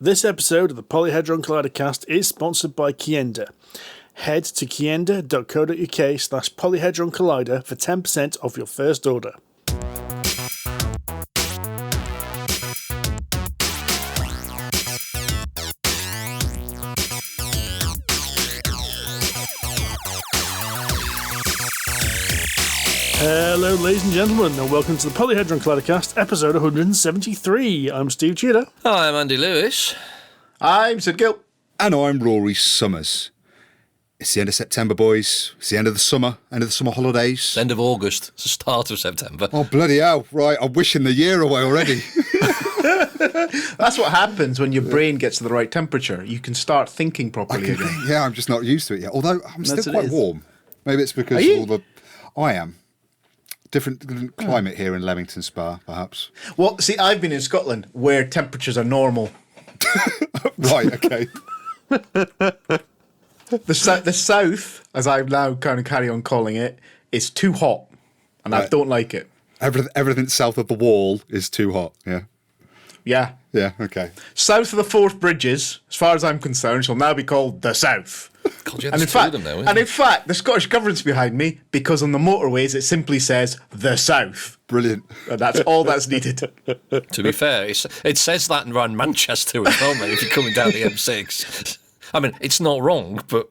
This episode of the Polyhedron Collider Cast is sponsored by Kienda. Head to kienda.co.uk/Polyhedron Collider for 10% off your first order. Hello, ladies and gentlemen, and welcome to the Polyhedron Collider Cast, episode 173. I'm Steve Tudor. Hi, I'm Andy Lewis. I'm Sid Gill. And I'm Rory Summers. It's the end of September, boys. It's the end of the summer holidays. It's end of August. It's the start of September. Oh, bloody hell. Right, I'm wishing the year away already. That's what happens when your brain gets to the right temperature. You can start thinking properly again. Yeah, I'm just not used to it yet. Although I'm still quite warm. Maybe it's because I am. Different climate here in Leamington Spa, perhaps. Well, see, I've been in Scotland where temperatures are normal. Right, okay. The south, as I'm now kind of carry on calling it, is too hot, and I don't like it. Everything south of the wall is too hot, yeah? Yeah. Yeah, okay. South of the Forth Bridges, as far as I'm concerned, shall now be called the South. God, yeah, and in fact, the Scottish government's behind me because on the motorways it simply says the South. Brilliant. And that's all that's needed. To be fair, it says that around Manchester as well, mate, if you're coming down the M6. I mean, it's not wrong, but...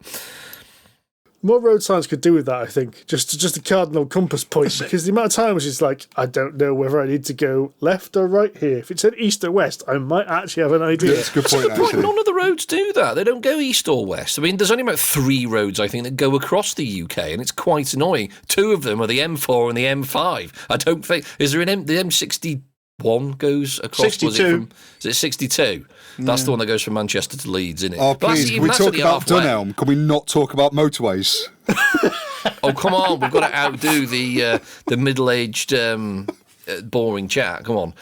More road signs could do with that, I think. Just a cardinal compass point, because the amount of times it's like, I don't know whether I need to go left or right here. If it said east or west, I might actually have an idea. Yeah, that's a good point, actually. None of the roads do that. They don't go east or west. I mean, there's only about 3 roads, I think, that go across the UK, and it's quite annoying. 2 of them are the M4 and the M5. I don't think... Is there the M61 goes across? 62. Is it 62? That's the one that goes from Manchester to Leeds, isn't it? Oh, please, can we talk about Dunelm? Can we not talk about motorways? Oh, come on. We've got to outdo the middle-aged, boring chat. Come on.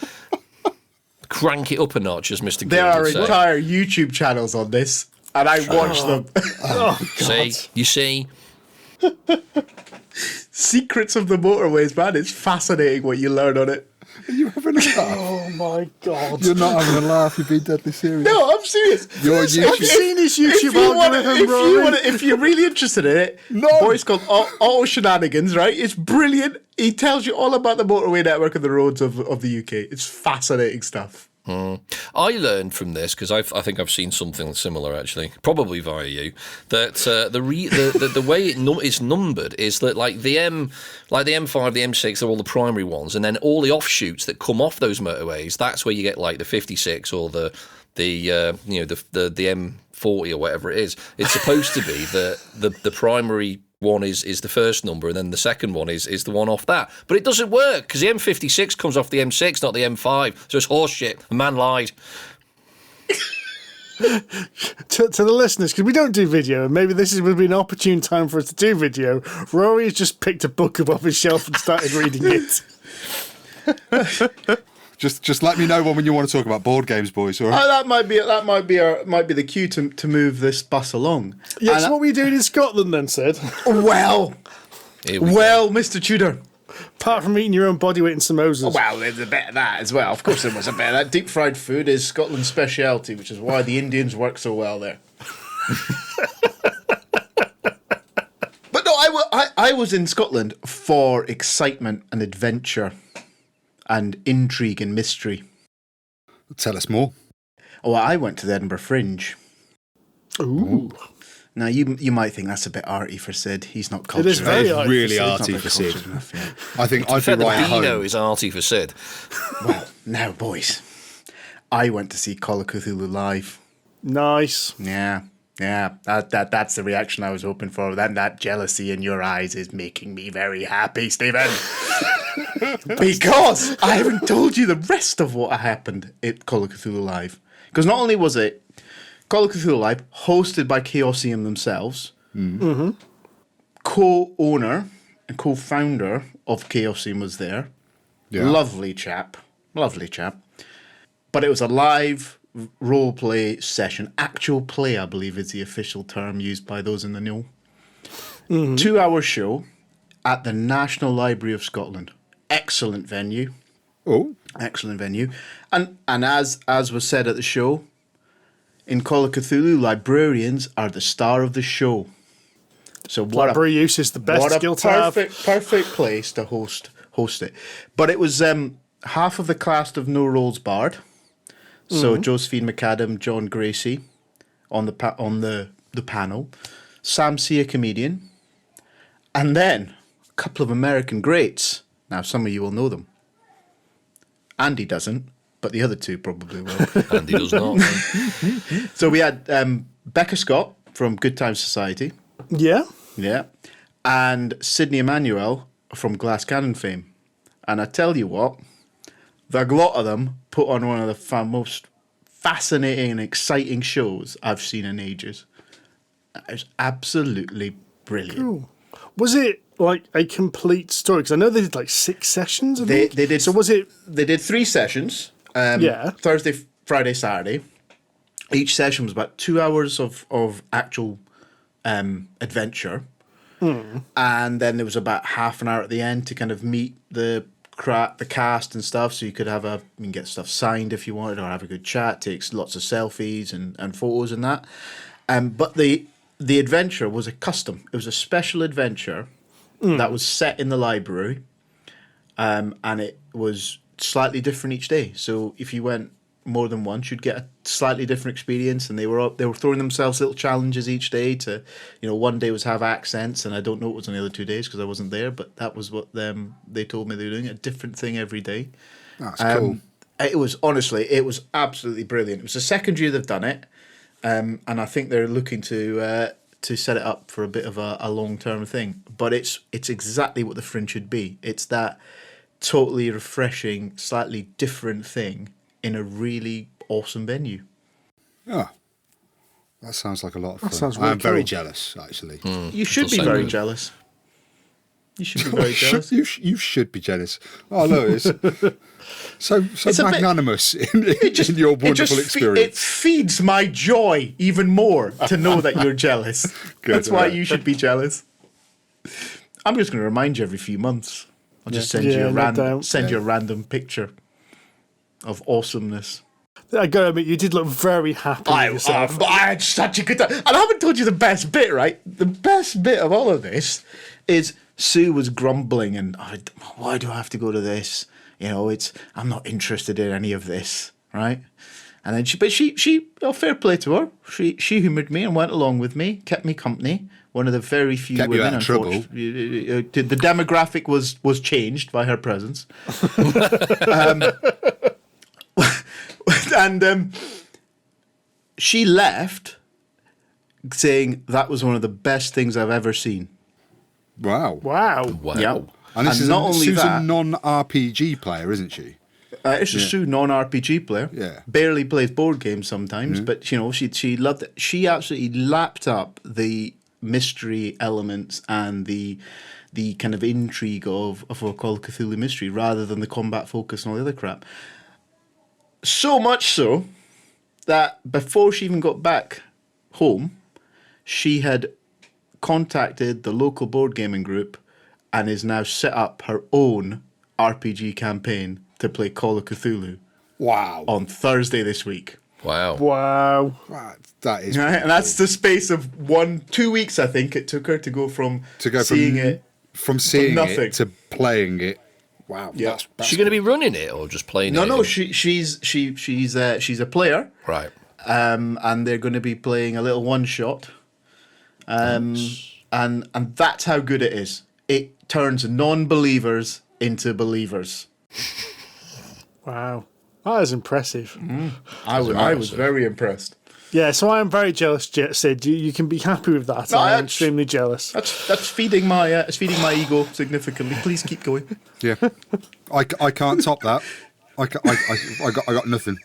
Crank it up a notch, as Mr. There are say. entire YouTube channels on this, and I watch them. Oh, God. See? You see? Secrets of the motorways, man. It's fascinating what you learn on it. Are you having a laugh? Oh, my God. You're not having a laugh. You're being deadly serious. No, I'm serious. Your Have you YouTube... seen his YouTube algorithm, if you're really interested in it, boy's called Auto Shenanigans, right? It's brilliant. He tells you all about the motorway network and the roads of the UK. It's fascinating stuff. I learned from this because I think I've seen something similar actually, probably via you. That the way it's numbered is that like the M5, the M6 are all the primary ones, and then all the offshoots that come off those motorways. That's where you get like the 56 or the M40 or whatever it is. It's supposed to be the primary one is the first number, and then the second one is the one off that. But it doesn't work, because the M56 comes off the M6, not the M5. So it's horse shit. The man lied. To the listeners, because we don't do video, and maybe this would be an opportune time for us to do video, Rory has just picked a book up off his shelf and started reading it. Just let me know when you want to talk about board games, boys. All right? That might be the cue to move this bus along. Yeah, so what were you doing in Scotland then, Sid? Well, Mr. Tudor. Apart from eating your own body weight in samosas. Well, there's a bit of that as well. Of course there was a bit of that. Deep fried food is Scotland's speciality, which is why the Indians work so well there. But no, I was in Scotland for excitement and adventure and intrigue and mystery. Tell us more. Oh, I went to the Edinburgh Fringe. Ooh. Now, you might think that's a bit arty for Sid. He's not cultured. It is very arty really for arty for Sid. Enough, yeah. I think I'd be right at home. Dino is arty for Sid. Well, now, boys, I went to see Call of Cthulhu live. Nice. Yeah. That's the reaction I was hoping for. Then that jealousy in your eyes is making me very happy, Stephen. Because I haven't told you the rest of what happened at Call of Cthulhu Live. Because not only was it Call of Cthulhu Live, hosted by Chaosium themselves, co-owner and co-founder of Chaosium was there. Yeah. Lovely chap. But it was a live role-play session. Actual play, I believe, is the official term used by those in the know. 2-hour show at the National Library of Scotland. Excellent venue. Oh. Excellent venue. And as was said at the show, in Call of Cthulhu, librarians are the star of the show. So library use is the best skill to have. Perfect place to host it. But it was half of the cast of No Rolls Barred. So Josephine McAdam, John Gracie on the panel, Sam C, a comedian, and then a couple of American greats. Now some of you will know them. Andy doesn't, but the other two probably will. Andy does not. So we had Becca Scott from Good Times Society. Yeah. Yeah. And Sydney Emmanuel from Glass Cannon fame. And I tell you what, the lot of them put on one of the most fascinating and exciting shows I've seen in ages. It was absolutely brilliant. Cool. Was it like a complete story? Because I know they did like 6 sessions. They did. So was it? They did 3 sessions. Thursday, Friday, Saturday. Each session was about 2 hours of actual adventure, and then there was about half an hour at the end to kind of meet the cast and stuff. So you could you can get stuff signed if you wanted, or have a good chat. Takes lots of selfies and photos and that. But the adventure was a custom. It was a special adventure that was set in the library, and it was slightly different each day. So if you went more than once, you'd get a slightly different experience. And they were throwing themselves little challenges each day to, one day was have accents, and I don't know what was on the other 2 days because I wasn't there, but that was what they told me they were doing, a different thing every day. That's cool. It was absolutely brilliant. It was the second year they've done it, and I think they're looking to set it up for a bit of a long-term thing. But it's exactly what the Fringe should be. It's that totally refreshing, slightly different thing in a really awesome venue. Yeah, that sounds like a lot of fun. Sounds really I'm very cool. jealous, actually. You should be very jealous. You should be very jealous. You should be jealous. Oh, look, it's so magnanimous in your wonderful experience. It feeds my joy even more to know that you're jealous. Good, That's why you should be jealous. I'm just going to remind you every few months. I'll just send you a random picture of awesomeness. I gotta admit, you did look very happy with yourself. I had such a good time. And I haven't told you the best bit, right? The best bit of all of this is Sue was grumbling and, why do I have to go to this? I'm not interested in any of this, right? And then she fair play to her. She humoured me and went along with me, kept me company. One of the very few kept women. You out of trouble. The demographic was changed by her presence. And she left saying that was one of the best things I've ever seen. Wow. Yeah. And this is not only Sue's that, a non-RPG player, isn't she? It's a Sue non-RPG player. Yeah. Barely plays board games sometimes, but she loved it. She absolutely lapped up the mystery elements and the kind of intrigue of a Call of Cthulhu mystery rather than the combat focus and all the other crap. So much so that before she even got back home, she had contacted the local board gaming group and is now set up her own RPG campaign to play Call of Cthulhu. Wow. On Thursday this week. Wow. Wow. That is right, and that's the space of 2 weeks, I think it took her to go from seeing it to playing it. Wow. Yeah. Is she going to be running it or just playing it? No, she's a player. Right. And they're going to be playing a little one shot. And that's how good it is. It turns non-believers into believers. Wow. That is impressive. I was very impressed. Yeah, so I am very jealous, Sid. You can be happy with that. No, I'm extremely jealous. That's feeding my ego significantly. Please keep going. Yeah, I can't top that. I got nothing.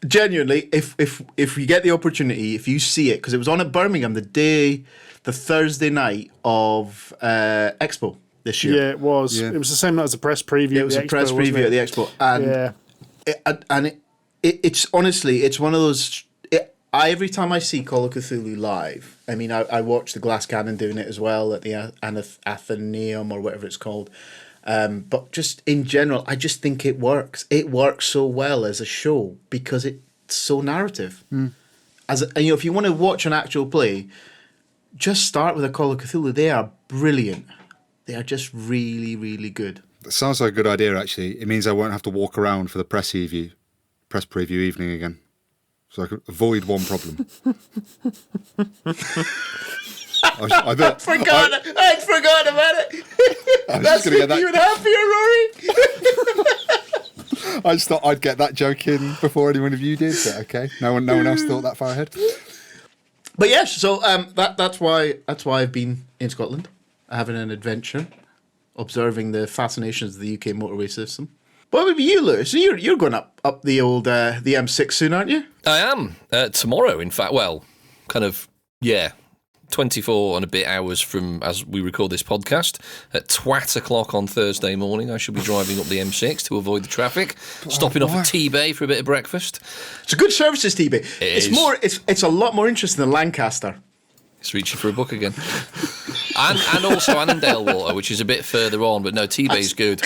Genuinely, if you get the opportunity, if you see it, because it was on at Birmingham the Thursday night of Expo this year. Yeah, it was. Yeah. It was the same night as a press preview. It was a press preview at the Expo, and it's honestly, it's one of those. Every time I see Call of Cthulhu live, I mean, I watched the Glass Cannon doing it as well at the Athenaeum or whatever it's called. But just in general, I just think it works. It works so well as a show because so narrative. If you want to watch an actual play, just start with a Call of Cthulhu. They are brilliant. They are just really, really good. That sounds like a good idea, actually. It means I won't have to walk around for the press preview evening again. So I could avoid one problem. I'd forgotten about it. That's making you happier, Rory. I just thought I'd get that joke in before anyone of you did, but okay. No one else thought that far ahead. But yes, so that's why I've been in Scotland, having an adventure, observing the fascinations of the UK motorway system. What about you, Lewis? So you're going up the old the M6 soon, aren't you? I am tomorrow. In fact, 24 and a bit hours from as we record this podcast. At 2:00 on Thursday morning, I shall be driving up the M6 to avoid the traffic, stopping off at T-Bay for a bit of breakfast. It's a good services, T-Bay. It's a lot more interesting than Lancaster. It's reaching for a book again. and also Annandale Water, which is a bit further on, but no, T-Bay's good.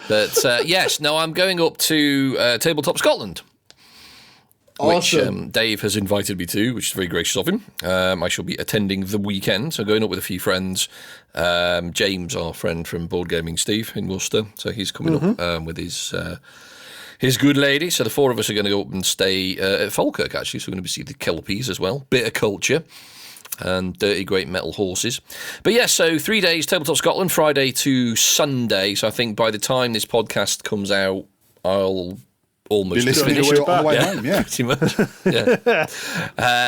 But I'm going up to Tabletop Scotland. Awesome. Which Dave has invited me to, which is very gracious of him. I shall be attending the weekend, so going up with a few friends. James, our friend from Board Gaming Steve in Worcester, so he's coming up with his good lady. So the four of us are going to go up and stay at Falkirk, actually, so we're going to see the Kelpies as well. Bit of culture and dirty great metal horses. But yeah, so 3 days, Tabletop Scotland, Friday to Sunday. So I think by the time this podcast comes out, I'll almost finished on the way home, yeah. Pretty much. Yeah.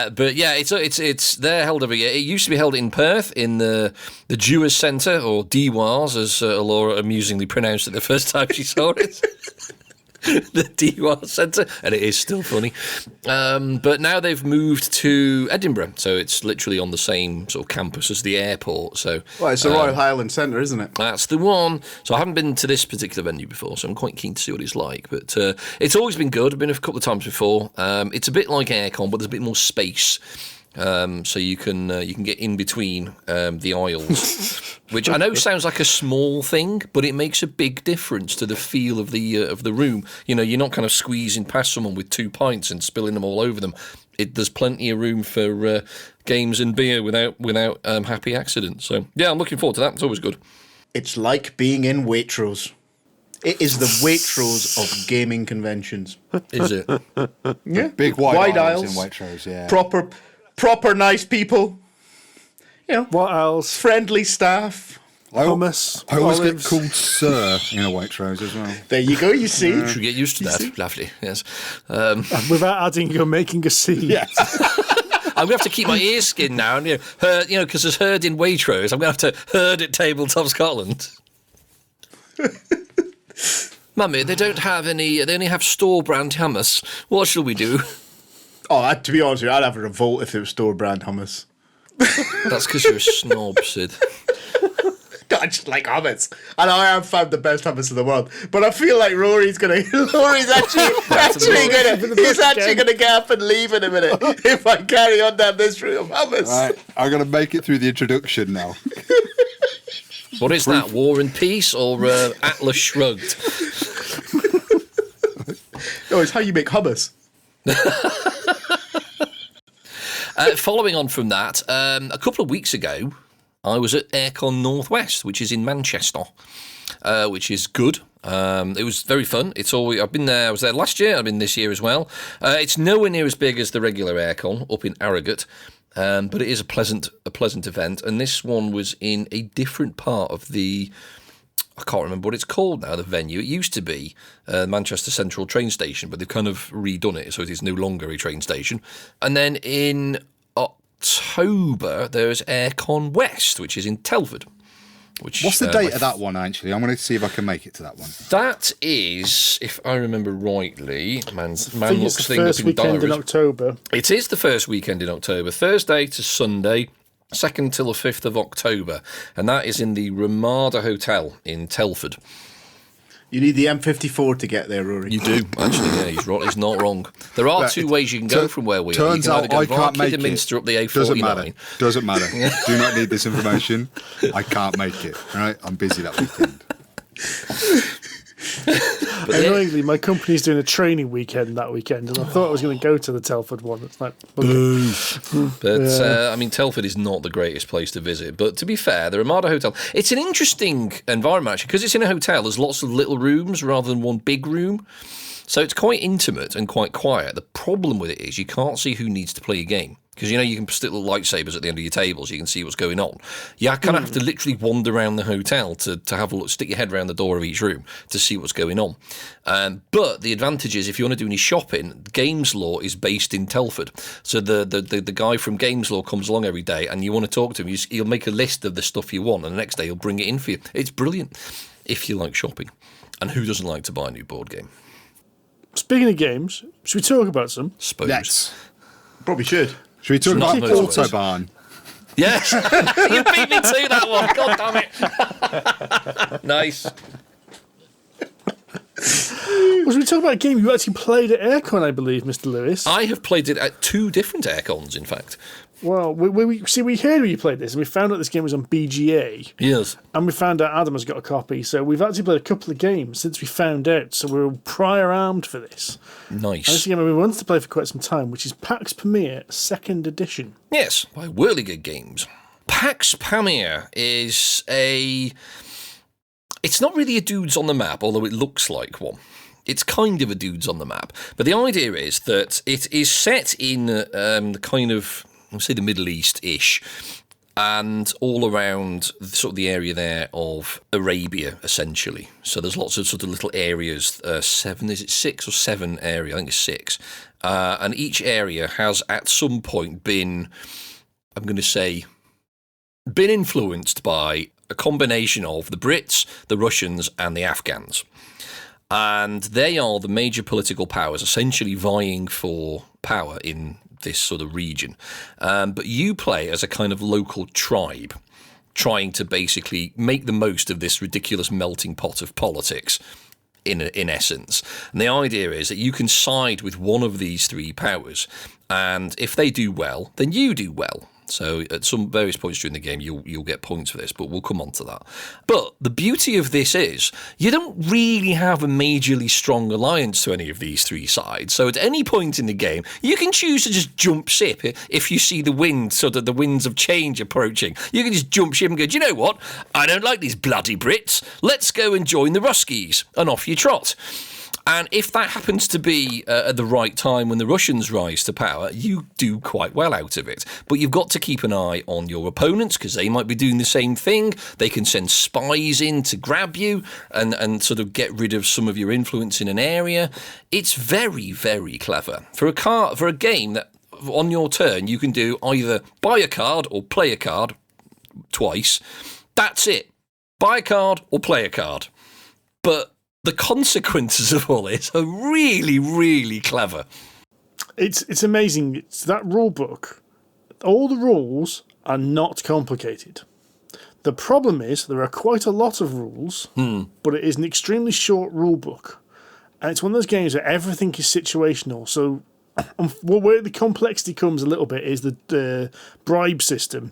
But yeah, it's they're held every year. It used to be held in Perth in the Dewars Centre, or Dewars, as Laura amusingly pronounced it the first time she saw it. The Dewars Centre, and it is still funny. But now they've moved to Edinburgh, so it's literally on the same sort of campus as the airport. So, well, it's the Royal Highland Centre, isn't it? That's the one. So I haven't been to this particular venue before, so I'm quite keen to see what it's like. But it's always been good. I've been a couple of times before. It's a bit like Airecon, but there's a bit more space. So you can get in between the aisles, which I know sounds like a small thing, but it makes a big difference to the feel of the room. You know, you're not kind of squeezing past someone with 2 pints and spilling them all over them. There's plenty of room for games and beer without happy accidents. So yeah, I'm looking forward to that. It's always good. It's like being in Waitrose. It is the Waitrose of gaming conventions. Is it? Yeah, big wide aisles in Waitrose. Yeah, proper nice people. You know, what else? Friendly staff. Hummus. I always olives. get called Sir in a Waitrose as well. There you go. You see, you should get used to that. Lovely. Yes. Without adding you're making a scene. Yes. I'm going to have to keep my ears skinned now, and because there's herd in Waitrose, I'm going to have to herd at Tabletop Scotland. Mummy, they don't have any. They only have store brand hummus. What shall we do? Oh, to be honest with you, I'd have a revolt if it was store brand hummus. That's because you're a snob, Sid. I just like hummus. And I have found the best hummus in the world. But I feel like Rory's actually gonna get up and leave in a minute if I carry on down this route of hummus. Right, I'm gonna make it through the introduction now. What is that? War and Peace or Atlas Shrugged? No, it's how you make hummus. Following on from that, a couple of weeks ago, I was at Airecon Northwest, which is in Manchester, which is good. It was very fun. I've been there. I was there last year. I've been this year as well. It's nowhere near as big as the regular Airecon up in Harrogate, but it is a pleasant event. And this one was in a different part of the. I can't remember what it's called now, the venue. It used to be Manchester Central train station, but they've kind of redone it, so it is no longer a train station. And then in October, there's Airecon West, which is in Telford. What's the date of that one, actually? I'm going to see if I can make it to that one. That is, if I remember rightly, man looks thing up in diaries. First weekend in October. It is the first weekend in October, Thursday to Sunday. 2nd till the 5th of October, and that is in the Ramada Hotel in Telford. You need the M54 to get there, Rory. You do, actually, yeah, he's right. He's not wrong. There are two ways you can go from where we are. Turns out I can't make it. Up the A49. Doesn't matter. Do not need this information. I can't make it. All right, I'm busy that weekend. Annoyingly, my company's doing a training weekend that weekend, and I thought I was going to go to the Telford one. It's like, okay. But I mean, Telford is not the greatest place to visit. But to be fair, the Ramada Hotel, it's an interesting environment actually, because it's in a hotel. There's lots of little rooms rather than one big room. So it's quite intimate and quite quiet. The problem with it is you can't see who needs to play a game. Because, you can stick little lightsabers at the end of your table so you can see what's going on. You kind of have to literally wander around the hotel to have a look, stick your head around the door of each room to see what's going on. But the advantage is if you want to do any shopping, Games Law is based in Telford. So the guy from Games Law comes along every day and you want to talk to him, he'll make a list of the stuff you want and the next day he'll bring it in for you. It's brilliant if you like shopping. And who doesn't like to buy a new board game? Speaking of games, should we talk about some? Suppose. Yes. Probably should. Should we talk about Autobahn? Yes. You beat me to that one. God damn it. Nice. Well, should we talk about a game you actually played at Airecon, I believe, Mr. Lewis? I have played it at 2 different Aircons, in fact. Well, we heard you played this, and we found out this game was on BGA. Yes. And we found out Adam has got a copy, so we've actually played a couple of games since we found out, so we're prior armed for this. Nice. And this game we wanted to play for quite some time, which is Pax Pamir 2nd edition. Yes, by Whirligig Games. Pax Pamir is it's not really a dudes on the map, although it looks like one. It's kind of a dudes on the map. But the idea is that it is set in the kind of, I'll say the Middle East-ish, and all around sort of the area there of Arabia, essentially. So there's lots of sort of little areas, 7, is it 6 or 7 area? I think it's 6. And each area has at some point been, I'm going to say, been influenced by a combination of the Brits, the Russians, and the Afghans. And they are the major political powers essentially vying for power in this sort of region. But you play as a kind of local tribe, trying to basically make the most of this ridiculous melting pot of politics, in essence. And the idea is that you can side with one of these 3 powers, and if they do well, then you do well. So at some various points during the game, you'll get points for this, but we'll come on to that. But the beauty of this is you don't really have a majorly strong alliance to any of these 3 sides. So at any point in the game, you can choose to just jump ship if you see the wind, sort of the winds of change approaching. You can just jump ship and go, do you know what? I don't like these bloody Brits. Let's go and join the Ruskies. And off you trot. And if that happens to be at the right time when the Russians rise to power, you do quite well out of it. But you've got to keep an eye on your opponents because they might be doing the same thing. They can send spies in to grab you and sort of get rid of some of your influence in an area. It's very, very clever. For a game that on your turn you can do either buy a card or play a card twice. That's it. Buy a card or play a card. But the consequences of all this are really, really clever. It's amazing. It's that rule book. All the rules are not complicated. The problem is there are quite a lot of rules, but it is an extremely short rule book. And it's one of those games where everything is situational. So where the complexity comes a little bit is the bribe system.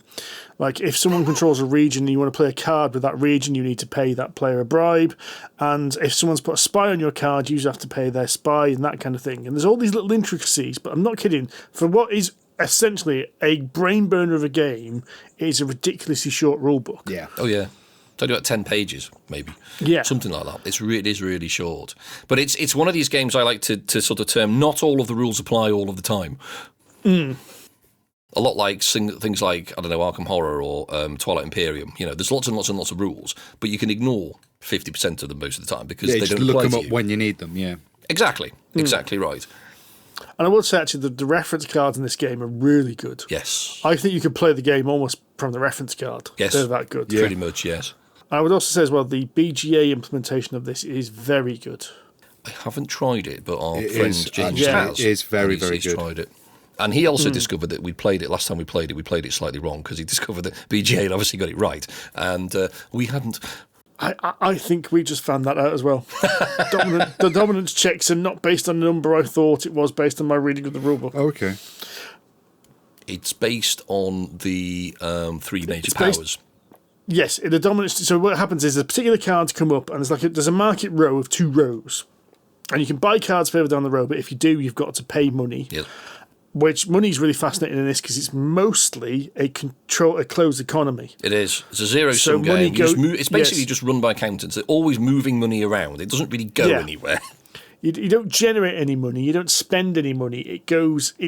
Like if someone controls a region and you want to play a card with that region, you need to pay that player a bribe. And if someone's put a spy on your card, you have to pay their spy and that kind of thing. And there's all these little intricacies, but I'm not kidding. For what is essentially a brain burner of a game, it is a ridiculously short rule book. Yeah. Oh, yeah. It's only about 10 pages, maybe. Yeah. Something like that. It is really short. But it's one of these games I like to sort of term, not all of the rules apply all of the time. A lot like things like, I don't know, Arkham Horror or Twilight Imperium. You know, there's lots and lots and lots of rules, but you can ignore 50% of them most of the time because they don't apply to you. Just look them up when you need them, yeah. Exactly. Exactly right. And I would say, actually, the reference cards in this game are really good. Yes. I think you could play the game almost from the reference card. Yes. They're that good. Yeah. Pretty much, yes. I would also say as well, the BGA implementation of this is very good. I haven't tried it, but our friend James has. It is very, very he's good. Tried it. And he also discovered that we played it last time we played it slightly wrong because he discovered that BGA had obviously got it right. And we hadn't. I think we just found that out as well. The dominance checks are not based on the number I thought it was based on my reading of the rulebook. Okay. It's based on the 3 major powers. Yes, in the dominance. So what happens is the particular cards come up, and there's a market row of 2 rows, and you can buy cards further down the row. But if you do, you've got to pay money. Yep. Which money is really fascinating in this because it's mostly a closed economy. It is. It's a zero-sum game. It's basically yes. just run by accountants. They're always moving money around. It doesn't really go anywhere. You don't generate any money. You don't spend any money. It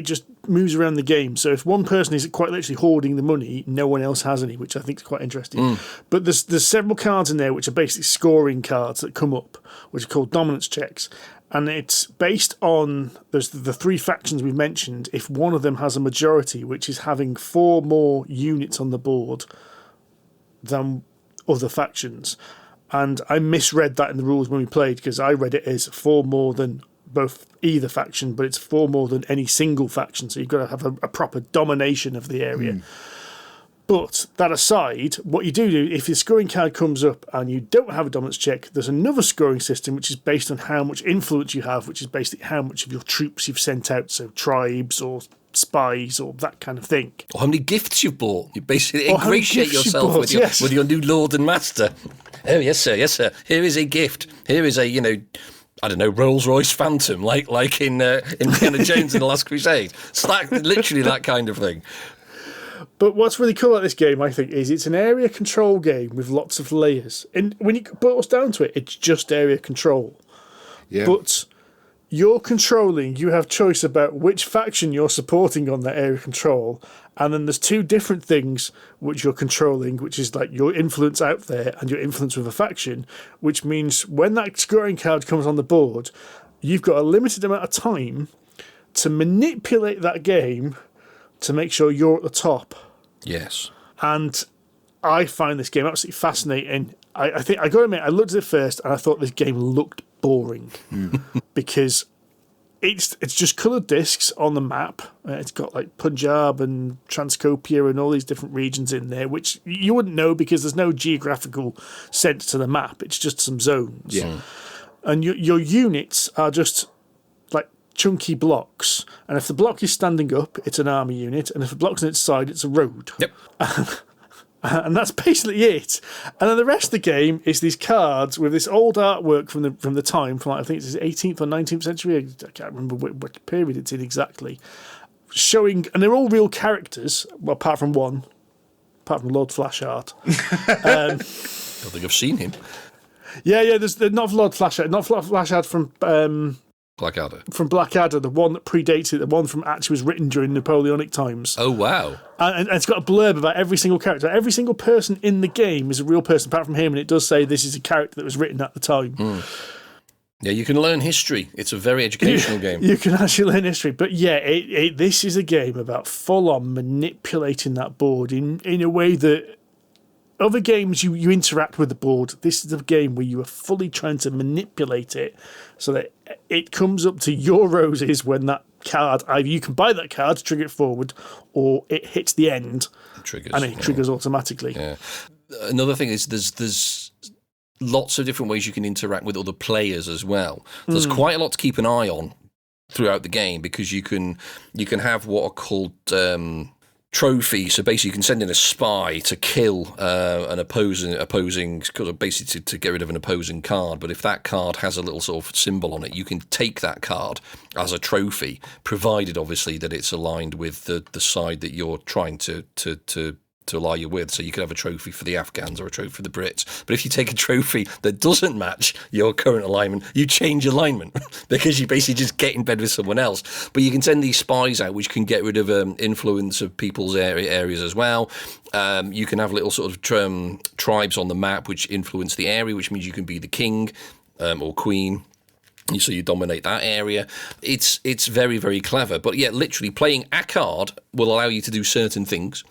just moves around the game. So if one person is quite literally hoarding the money, no one else has any, which I think is quite interesting. But there's several cards in there which are basically scoring cards that come up, which are called dominance checks. And it's based on there's the 3 factions we've mentioned. If one of them has a majority, which is having 4 more units on the board than other factions. And I misread that in the rules when we played because I read it as 4 more than either faction, but it's 4 more than any single faction. So you've got to have a proper domination of the area. But that aside, what you do, if your scoring card comes up and you don't have a dominance check, there's another scoring system which is based on how much influence you have, which is basically how much of your troops you've sent out, so tribes or spies or that kind of thing. Or how many gifts you've bought. You basically ingratiate yourself with your new lord and master. Oh, yes, sir, yes, sir. Here is a gift. Here is a, I don't know, Rolls-Royce Phantom, like in Indiana Jones in The Last Crusade. It's literally that kind of thing. But what's really cool about this game, I think, is it's an area control game with lots of layers. And when you boil down to it, it's just area control. Yeah. But you're controlling, you have choice about which faction you're supporting on that area control. And then there's 2 different things which you're controlling, which is like your influence out there and your influence with a faction, which means when that scoring card comes on the board, you've got a limited amount of time to manipulate that game to make sure you're at the top. Yes. And I find this game absolutely fascinating. I think I got to admit, I looked at it first and I thought this game looked boring because it's just coloured discs on the map. It's got like Punjab and Transcopia and all these different regions in there, which you wouldn't know because there's no geographical sense to the map. It's just some zones. Yeah. And your units are just like chunky blocks, and if the block is standing up, it's an army unit, and if the block's on its side, it's a road. Yep. And that's basically it. And then the rest of the game is these cards with this old artwork from the time, from like, I think it's the 18th or 19th century. I can't remember what period it's in exactly. Showing, and they're all real characters, well, apart from Lord Flashheart. I don't think I've seen him. Yeah. There's not Lord Flashheart, not Flashheart from Blackadder. From Blackadder, the one that predates it, the one from actually was written during Napoleonic times. Oh, wow. And it's got a blurb about every single character. Every single person in the game is a real person, apart from him, and it does say this is a character that was written at the time. Yeah, you can learn history. It's a very educational game. You can actually learn history. But yeah, this is a game about full-on manipulating that board in a way that other games you interact with the board. This is a game where you are fully trying to manipulate it so that it comes up to your roses when that card, either you can buy that card to trigger it forward, or it hits the end and it triggers automatically. Yeah. Another thing is there's lots of different ways you can interact with other players as well. There's quite a lot to keep an eye on throughout the game because you can have what are called trophy. So basically, you can send in a spy to kill an opposing, basically to get rid of an opposing card. But if that card has a little sort of symbol on it, you can take that card as a trophy, provided obviously that it's aligned with the side that you're trying to ally you with. So you could have a trophy for the Afghans or a trophy for the Brits. But if you take a trophy that doesn't match your current alignment, you change alignment because you basically just get in bed with someone else. But you can send these spies out, which can get rid of influence of people's areas as well. You can have little sort of tribes on the map which influence the area, which means you can be the king or queen. So you dominate that area. It's very, very clever. But yeah, literally playing a card will allow you to do certain things.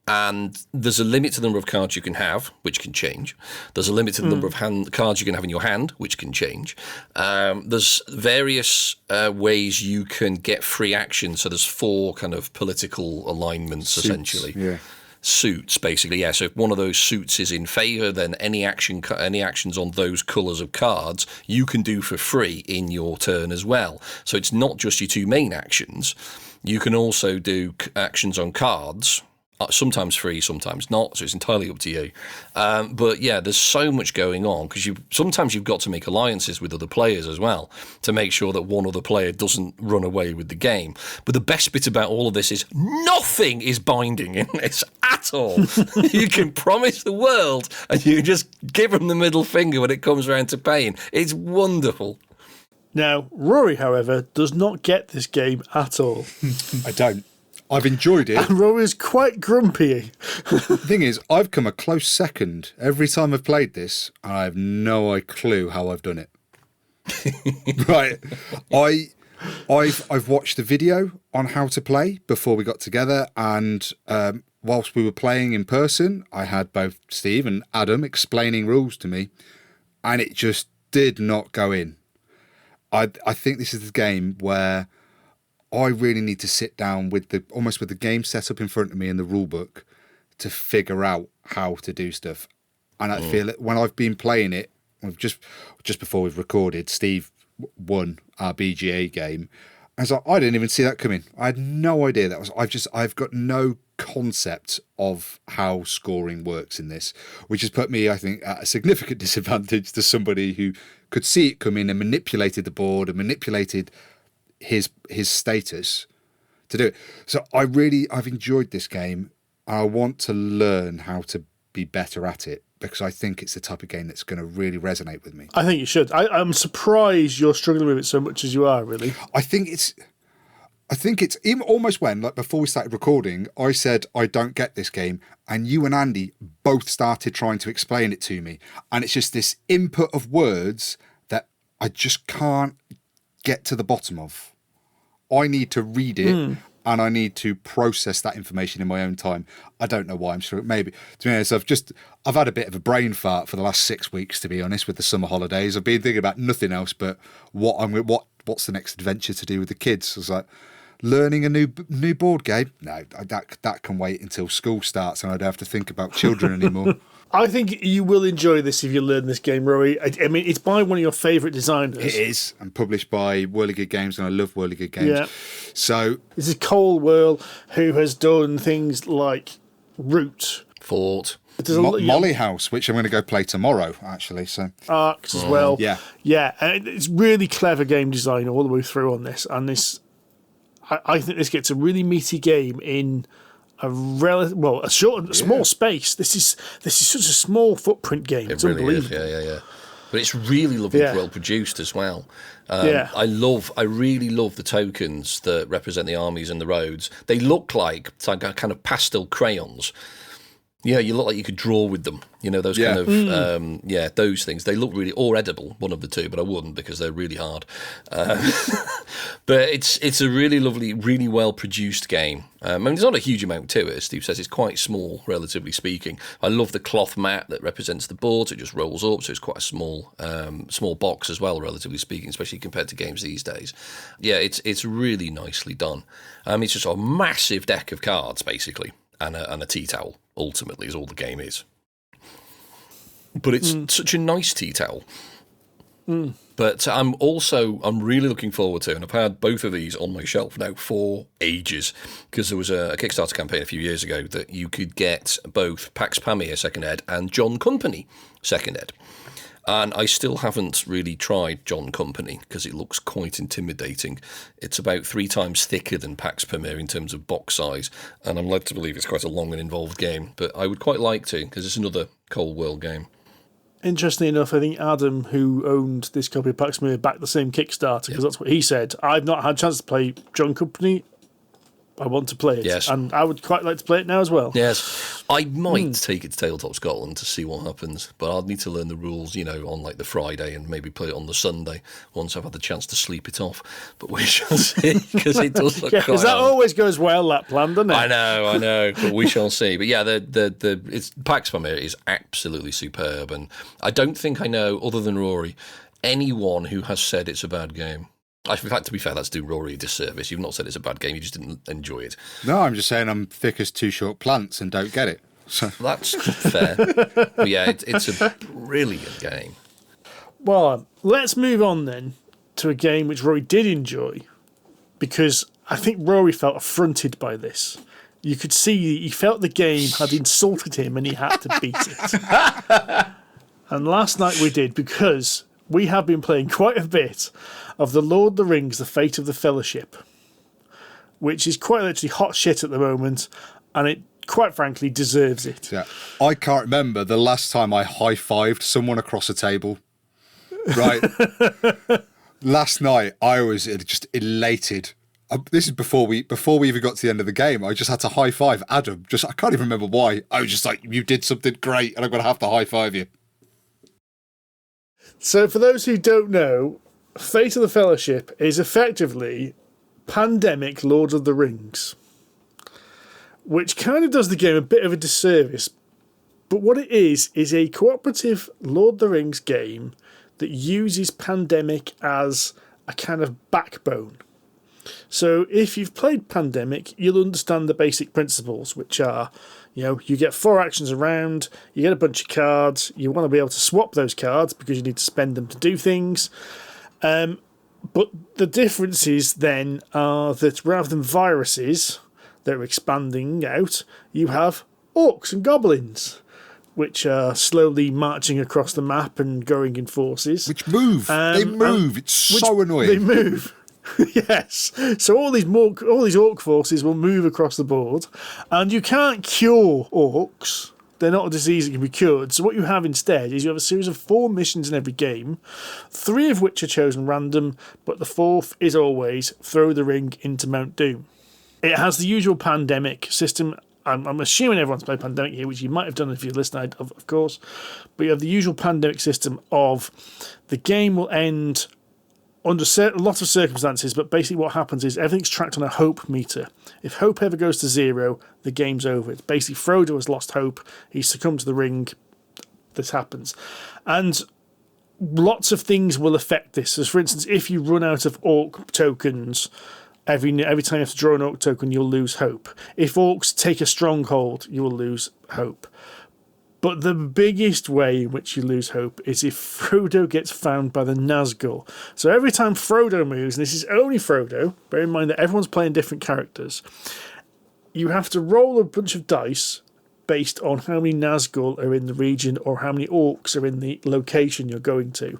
And there's a limit to the number of cards you can have, which can change. There's a limit to the number of cards you can have in your hand, which can change. There's various ways you can get free action. So there's 4 kind of political alignments, essentially. Yeah. Suits, basically, yeah. So if one of those suits is in favour, then any actions on those colours of cards you can do for free in your turn as well. So it's not just your 2 main actions. You can also do actions on cards Sometimes free, sometimes not, so it's entirely up to you. But yeah, there's so much going on because sometimes you've got to make alliances with other players as well to make sure that one other player doesn't run away with the game. But the best bit about all of this is nothing is binding in this at all. You can promise the world and you just give them the middle finger when it comes around to paying. It's wonderful. Now, Rory, however, does not get this game at all. I don't. I've enjoyed it. And Rory's quite grumpy. The thing is, I've come a close second every time I've played this, and I have no clue how I've done it. Right. I've watched the video on how to play before we got together, and whilst we were playing in person, I had both Steve and Adam explaining rules to me, and it just did not go in. I think this is the game where I really need to sit down with the game set up in front of me and the rule book to figure out how to do stuff. And I feel that when I've been playing it, just before we've recorded, Steve won our BGA game. And so I didn't even see that coming. I had no idea that was. I've got no concept of how scoring works in this, which has put me, I think, at a significant disadvantage to somebody who could see it coming and manipulated the board and manipulated his status to do it. So I've enjoyed this game. I want to learn how to be better at it because I think it's the type of game that's going to really resonate with me. I think you should. I'm surprised you're struggling with it so much as you are, really. I think it's even almost when, like before we started recording, I said I don't get this game, and you and Andy both started trying to explain it to me, and it's just this input of words that I just can't get to the bottom of. I need to read it and I need to process that information in my own time. I don't know why I'm struggling. Maybe, to be honest, I've had a bit of a brain fart for the last 6 weeks, to be honest, with the summer holidays. I've been thinking about nothing else but what's the next adventure to do with the kids. I was like, learning a new board game? No, that can wait until school starts and I don't have to think about children anymore. I think you will enjoy this if you learn this game, Rory. I mean, it's by one of your favourite designers. It is, and published by Whirligig Games, and I love Whirligig Games. Yeah. So this is Cole Wehrle, who has done things like Root, Fort, Molly House, which I'm going to go play tomorrow, actually. So Arcs as well. Yeah, and it's really clever game design all the way through on this. And this, I think this gets a really meaty game in a small space. This is such a small footprint game. It's really unbelievable. Is, yeah. But it's really lovely, well produced as well. I really love the tokens that represent the armies and the roads. They look like kind of pastel crayons. Yeah, you look like you could draw with them. You know, those kind of, those things. They look really, or edible, one of the two, but I wouldn't because they're really hard. But it's a really lovely, really well-produced game. I mean, there's not a huge amount to it, as Steve says. It's quite small, relatively speaking. I love the cloth mat that represents the board. So it just rolls up, so it's quite a small box as well, relatively speaking, especially compared to games these days. Yeah, it's really nicely done. It's just a massive deck of cards, basically, and a tea towel. Ultimately, is all the game is. But it's such a nice tea towel. But I'm really looking forward to, and I've had both of these on my shelf now for ages, because there was a Kickstarter campaign a few years ago that you could get both Pax Pamir Second Ed and John Company Second Ed. And I still haven't really tried John Company because it looks quite intimidating. It's about 3 times thicker than Pax Pamir in terms of box size, and I'm led to believe it's quite a long and involved game. But I would quite like to, because it's another Cole Wehrle game. Interestingly enough, I think Adam, who owned this copy of Pax Pamir, backed the same Kickstarter, because that's what he said. I've not had a chance to play John Company. I want to play it. Yes. And I would quite like to play it now as well. Yes. I might take it to Tabletop Scotland to see what happens, but I'll need to learn the rules, on like the Friday and maybe play it on the Sunday once I've had the chance to sleep it off. But we shall see, because it does look quite because that always goes well, that plan, doesn't it? I know, but we shall see. But yeah, it's Pax Pamir is absolutely superb, and I don't think I know, other than Rory, anyone who has said it's a bad game. In fact, to be fair, that's do Rory a disservice. You've not said it's a bad game, you just didn't enjoy it. No, I'm just saying I'm thick as 2 short plants and don't get it. So. That's fair. But yeah, it's a brilliant game. Well, let's move on then to a game which Rory did enjoy, because I think Rory felt affronted by this. You could see he felt the game had insulted him and he had to beat it. And last night we did, because we have been playing quite a bit of The Lord of the Rings, The Fate of the Fellowship, which is quite literally hot shit at the moment, and it, quite frankly, deserves it. Yeah, I can't remember the last time I high-fived someone across a table. Right. Last night, I was just elated. This is before we even got to the end of the game. I just had to high-five Adam. I can't even remember why. I was just like, you did something great, and I'm going to have to high-five you. So for those who don't know, Fate of the Fellowship is effectively pandemic Lord of the Rings, which kind of does the game a bit of a disservice. But what it is a cooperative Lord of the Rings game that uses pandemic as a kind of backbone. So if you've played Pandemic, you'll understand the basic principles, which are, you get 4 actions around, you get a bunch of cards, you want to be able to swap those cards because you need to spend them to do things. But the differences then are that rather than viruses that are expanding out, you have orcs and goblins, which are slowly marching across the map and going in forces. Which move. They move. It's so annoying. They move. Yes. So all these orc forces will move across the board, and you can't cure orcs. They're not a disease that can be cured. So what you have instead is you have a series of 4 missions in every game, 3 of which are chosen random, but the 4th is always throw the ring into Mount Doom. It has the usual pandemic system. I'm assuming everyone's played Pandemic here, which you might have done if you listened, of course. But you have the usual pandemic system of the game will end under a lot of circumstances, but basically what happens is everything's tracked on a hope meter. If hope ever goes to 0, the game's over. It's basically Frodo has lost hope. He's succumbed to the ring. This happens. And lots of things will affect this. So, for instance, if you run out of orc tokens, every time you have to draw an orc token, you'll lose hope. If orcs take a stronghold, you will lose hope. But the biggest way in which you lose hope is if Frodo gets found by the Nazgul. So every time Frodo moves, and this is only Frodo, bear in mind that everyone's playing different characters, you have to roll a bunch of dice based on how many Nazgul are in the region or how many orcs are in the location you're going to.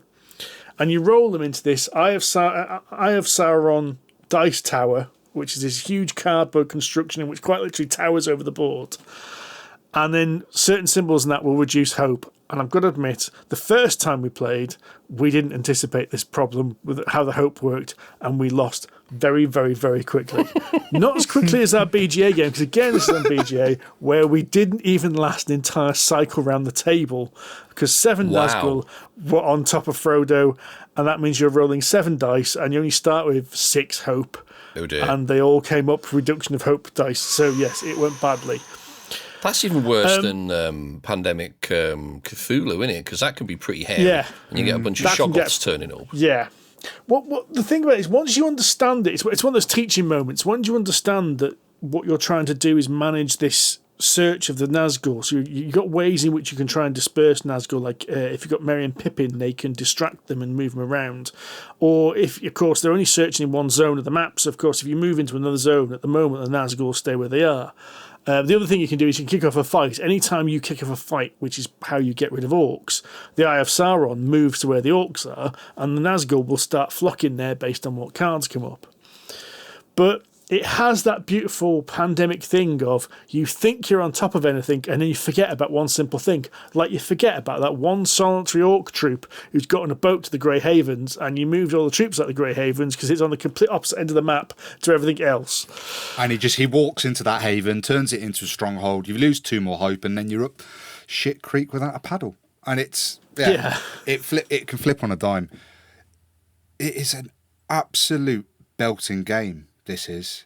And you roll them into this Eye of Sauron dice tower, which is this huge cardboard construction in which quite literally towers over the board. And then certain symbols in that will reduce hope. And I've got to admit, the first time we played, we didn't anticipate this problem with how the hope worked, and we lost very, very, very quickly. Not as quickly as our BGA game, because again, this is on BGA, where we didn't even last an entire cycle around the table, because 7 Nazgul were on top of Frodo, and that means you're rolling 7 dice, and you only start with 6 hope. Oh dear. And they all came up reduction of hope dice. So yes, it went badly. That's even worse than Pandemic Cthulhu, isn't it? Because that can be pretty heavy. Yeah. And you get a bunch of shoggoths turning up. Yeah. What the thing about it is, once you understand it, it's one of those teaching moments. Once you understand that what you're trying to do is manage this search of the Nazgul, so you've got ways in which you can try and disperse Nazgul, like if you've got Merry and Pippin, they can distract them and move them around. Or if, of course, they're only searching in one zone of the map, so of course, if you move into another zone, at the moment, the Nazgul stay where they are. The other thing you can do is you can kick off a fight. Anytime you kick off a fight, which is how you get rid of orcs, the Eye of Sauron moves to where the orcs are, and the Nazgul will start flocking there based on what cards come up. But it has that beautiful pandemic thing of you think you're on top of anything and then you forget about one simple thing. Like you forget about that one solitary orc troop who's got on a boat to the Grey Havens, and you moved all the troops out of the Grey Havens because it's on the complete opposite end of the map to everything else. And he walks into that haven, turns it into a stronghold, you lose 2 more hope, and then you're up shit creek without a paddle. And it's, it can flip on a dime. It is an absolute belting game. This is,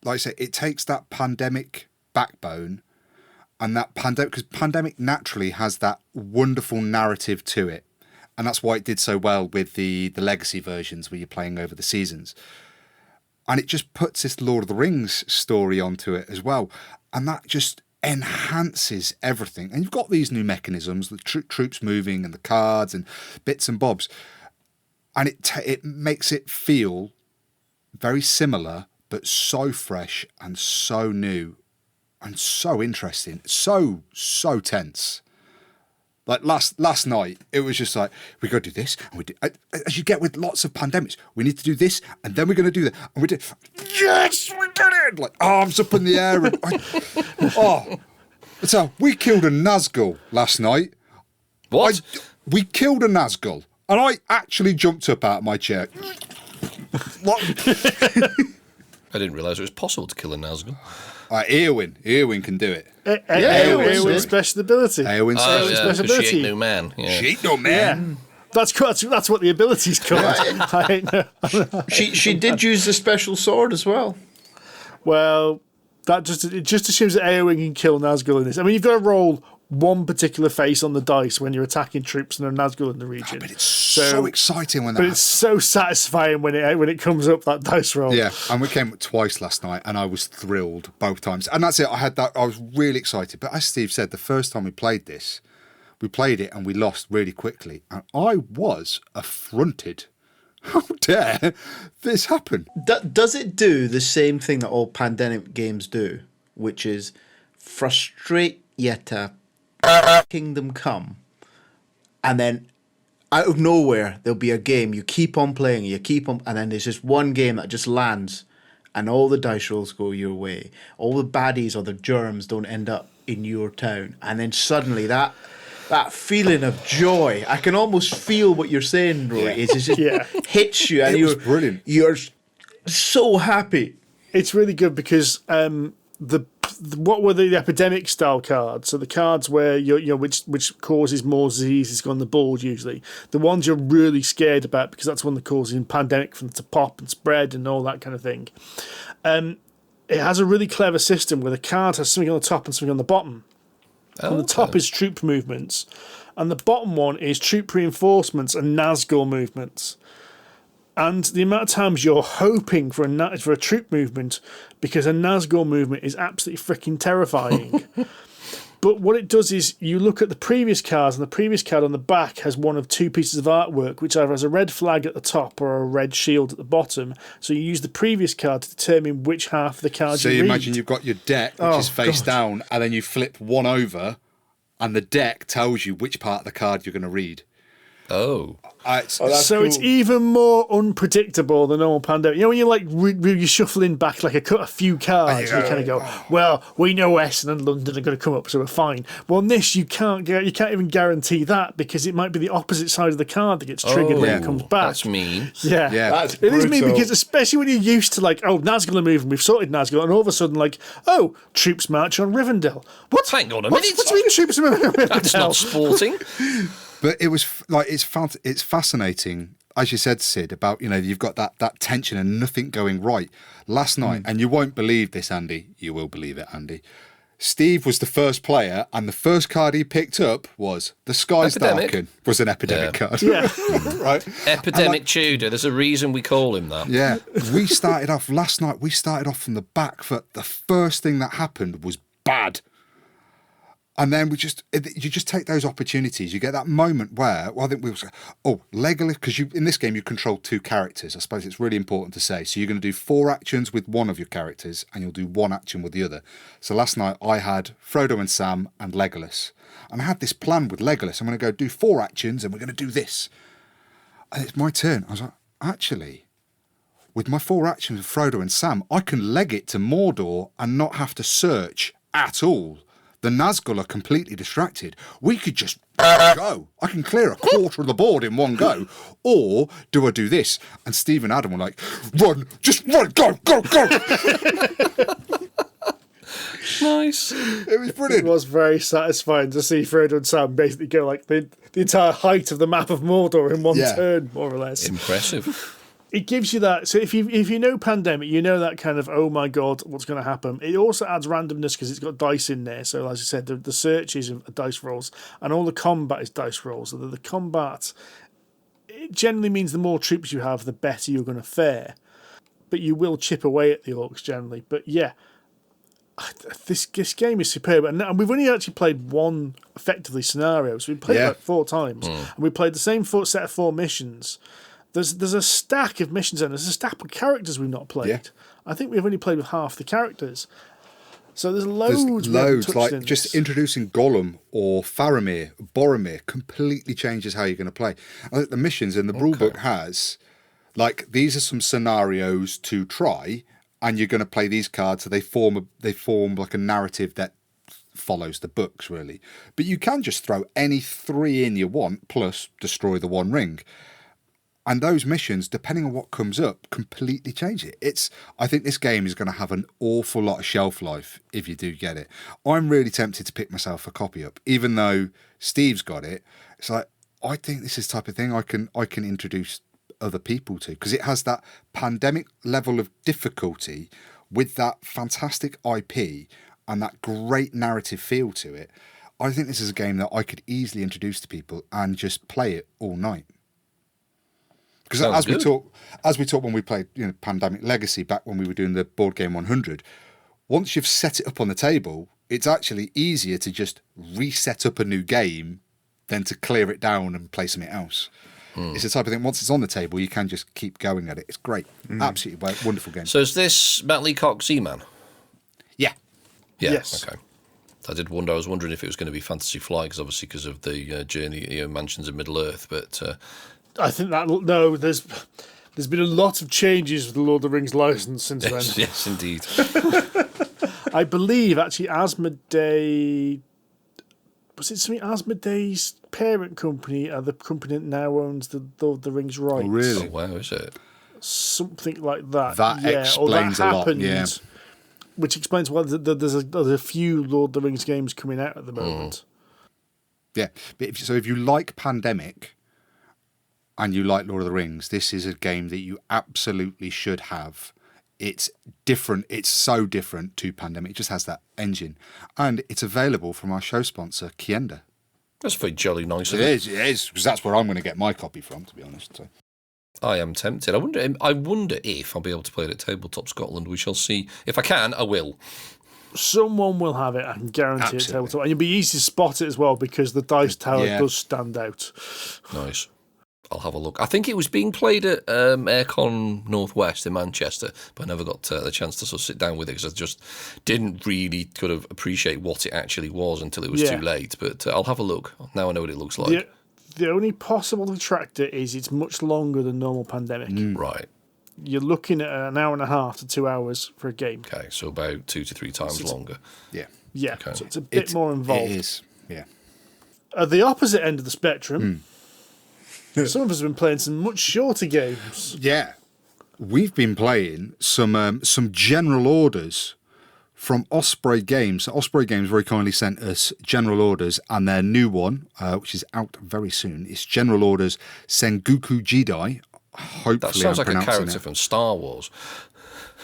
like I say, it takes that pandemic backbone and that pandemic, because pandemic naturally has that wonderful narrative to it. And that's why it did so well with the legacy versions where you're playing over the seasons. And it just puts this Lord of the Rings story onto it as well. And that just enhances everything. And you've got these new mechanisms, the troops moving and the cards and bits and bobs. And it makes it feel very similar, but so fresh and so new. and so interesting, so tense. Like last night, it was just like, we got to do this, and we do, as you get with lots of pandemics, we need to do this, and then we're going to do that, and we did. Yes, we did it! Like arms up in the air, and so we killed a Nazgul last night. What? We killed a Nazgul, and I actually jumped up out of my chair. I didn't realise it was possible to kill a Nazgul. Eowyn can do it. Eowyn's special ability. Eowyn's special ability. She ain't no man. Yeah. She ain't no man. That's what the ability's called. I ain't no. She did use the special sword as well. Well, it just assumes that Eowyn can kill Nazgul in this. I mean, you've got to roll one particular face on the dice when you're attacking troops and a Nazgul in the region. But it's so exciting when that But it's so satisfying when it comes up, that dice roll. Yeah, and we came up twice last night, and I was thrilled both times. And that's it. I was really excited. But as Steve said, the first time we played this, we played it and we lost really quickly, and I was affronted. How dare this happen? Does it do the same thing that all pandemic games do, which is frustrate you to kingdom come, and then out of nowhere there'll be a game you keep on playing, and then there's just one game that just lands, and all the dice rolls go your way, all the baddies or the germs don't end up in your town, and then suddenly that feeling of joy, I can almost feel what you're saying, Roy. It just hits you, and was brilliant. You're so happy. It's really good because what were the epidemic style cards? So the cards where which causes more diseases on the board usually. The ones you're really scared about because that's one that causes pandemic from to pop and spread and all that kind of thing. It has a really clever system where the card has something on the top and something on the bottom. On the top is troop movements, and the bottom one is troop reinforcements and Nazgul movements. And the amount of times you're hoping for a troop movement because a Nazgul movement is absolutely freaking terrifying. But what it does is you look at the previous cards, and the previous card on the back has one of two pieces of artwork, which either has a red flag at the top or a red shield at the bottom. So you use the previous card to determine which half of the card you read. So you imagine you've got your deck, which is face down, and then you flip one over, and the deck tells you which part of the card you're going to read. Oh. So cool. It's even more unpredictable than normal pandemic. You know when you're shuffling back a few cards, and you kind of go, well, we know Essen and London are going to come up, so we're fine. Well, in this, you can't even guarantee that because it might be the opposite side of the card that gets triggered when it comes back. That's mean. Yeah. That's it is mean because especially when you're used to Nazgul are moving, we've sorted Nazgul, and all of a sudden troops march on Rivendell. What? Hang on a minute. What do you mean troops are moving on Rivendell? That's not sporting. But it was it's fascinating, as you said, Sid, about you've got that tension and nothing going right. Last night, and you won't believe this, Andy. You will believe it, Andy. Steve was the first player, and the first card he picked up was The Skies Darken. Was an epidemic card. Yeah, right. Epidemic Tudor. There's a reason we call him that. Yeah, we started off last night. We started off from the back. For the first thing that happened was bad. And then you just take those opportunities. You get that moment where, I think we was, Legolas, because in this game you control two characters. I suppose it's really important to say. So you're going to do 4 actions with one of your characters, and you'll do 1 action with the other. So last night I had Frodo and Sam and Legolas. And I had this plan with Legolas. I'm going to go do 4 actions, and we're going to do this. And it's my turn. I was like, actually, with my 4 actions with Frodo and Sam, I can leg it to Mordor and not have to search at all. The Nazgul are completely distracted. We could just go. I can clear a quarter of the board in one go. Or do I do this? And Steve and Adam were like, run, just run, go. Nice. It was brilliant. It was very satisfying to see Frodo and Sam basically go the entire height of the map of Mordor in one turn, more or less. Impressive. It gives you that. So if you know Pandemic, you know that kind of, oh my God, what's going to happen. It also adds randomness because it's got dice in there. So as I said, the searches are dice rolls, and all the combat is dice rolls. So the combat, it generally means the more troops you have, the better you're going to fare. But you will chip away at the orcs generally. But yeah, this game is superb. And we've only actually played one effectively scenario. So we played it 4 times. And we played the same set of 4 missions. There's a stack of missions and there's a stack of characters we've not played. I think we've only played with half the characters. So there's There's loads. loads, like just introducing Gollum or Faramir, Boromir completely changes how you're going to play. I think the missions in the rulebook has, like, these are some scenarios to try, and you're going to play these cards, so they form like a narrative that follows the books, really. But you can just throw any 3 in you want, plus destroy the 1 ring. And those missions, depending on what comes up, completely change it. I think this game is going to have an awful lot of shelf life if you do get it. I'm really tempted to pick myself a copy up, even though Steve's got it. It's like, I think this is the type of thing I can introduce other people to, because it has that pandemic level of difficulty with that fantastic IP and that great narrative feel to it. I think this is a game that I could easily introduce to people and just play it all night. Because as we talked when we played, Pandemic Legacy back when we were doing the board game 100, once you've set it up on the table, it's actually easier to just reset up a new game than to clear it down and play something else. It's the type of thing, once it's on the table, you can just keep going at it. It's great. Absolutely wonderful game. So is this Matt Leacock Z-Man? Yeah. Yes. Okay. I was wondering if it was going to be Fantasy Flight, because of the journey, Mansions of Middle-earth, but... I think there's been a lot of changes with the Lord of the Rings license since then. Yes, indeed. I believe actually Asmodee, was it something Asmodee's parent company, the company that now owns the Lord of the Rings rights? Oh, really? Oh, wow, is it? Something like that. That explains a lot, yeah. Which explains why there's a few Lord of the Rings games coming out at the moment. Yeah, but if you like Pandemic and you like Lord of the Rings, this is a game that you absolutely should have. It's different. It's so different to Pandemic. It just has that engine. And it's available from our show sponsor, Kienda. That's very jolly nice. It is, because that's where I'm going to get my copy from, to be honest. So. I am tempted. I wonder if I'll be able to play it at Tabletop Scotland. We shall see. If I can, I will. Someone will have it, I can guarantee it. Tabletop. And it'll be easy to spot it as well, because the dice tower does stand out. Nice. I'll have a look. I think it was being played at Airecon Northwest in Manchester, but I never got the chance to sort of sit down with it because I just didn't really kind of appreciate what it actually was until it was too late. But I'll have a look. Now I know what it looks like. The only possible detractor is it's much longer than normal Pandemic. Right. You're looking at an hour and a half to 2 hours for a game. Okay, so about 2 to 3 times longer. Yeah. Yeah, okay. So it's a bit more involved. It is, yeah. At the opposite end of the spectrum... Some of us have been playing some much shorter games. Yeah. We've been playing some general orders from Osprey Games. So Osprey Games very kindly sent us general orders, and their new one, which is out very soon, is General Orders Sengoku Jidai. Hopefully that sounds like a character it. from Star Wars.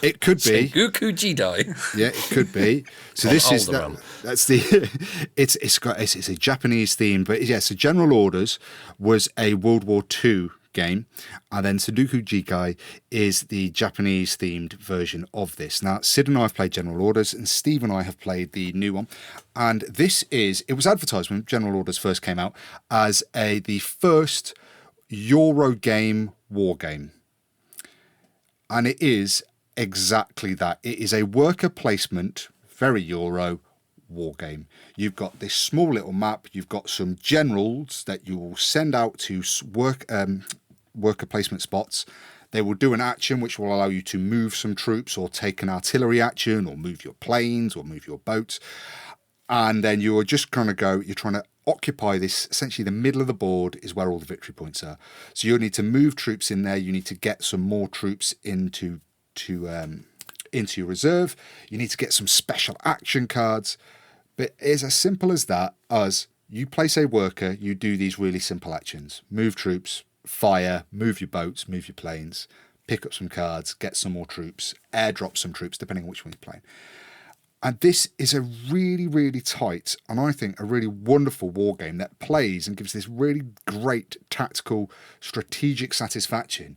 It could be Sengoku Jidai. Yeah, it could be. So this is that's the it's a Japanese theme, but yeah. So General Orders was a World War II game, and then Sengoku Jidai is the Japanese themed version of this. Now, Sid and I have played General Orders, and Steve and I have played the new one. And it was advertised when General Orders first came out as the first Euro game war game, and it is exactly that. It is a worker placement, very Euro war game. You've got this small little map. You've got some generals that you will send out to worker placement spots. They will do an action which will allow you to move some troops or take an artillery action or move your planes or move your boats. And then you're just going to go, you're trying to occupy this, essentially the middle of the board is where all the victory points are. So you'll need to move troops in there. You need to get some more troops into your reserve. You need to get some special action cards, but it's as simple as that. As you place a worker, you do these really simple actions: move troops, fire, move your boats, move your planes, pick up some cards, get some more troops, airdrop some troops, depending on which one you're playing. And this is a really, really tight, and I think a really wonderful war game that plays and gives this really great tactical, strategic satisfaction.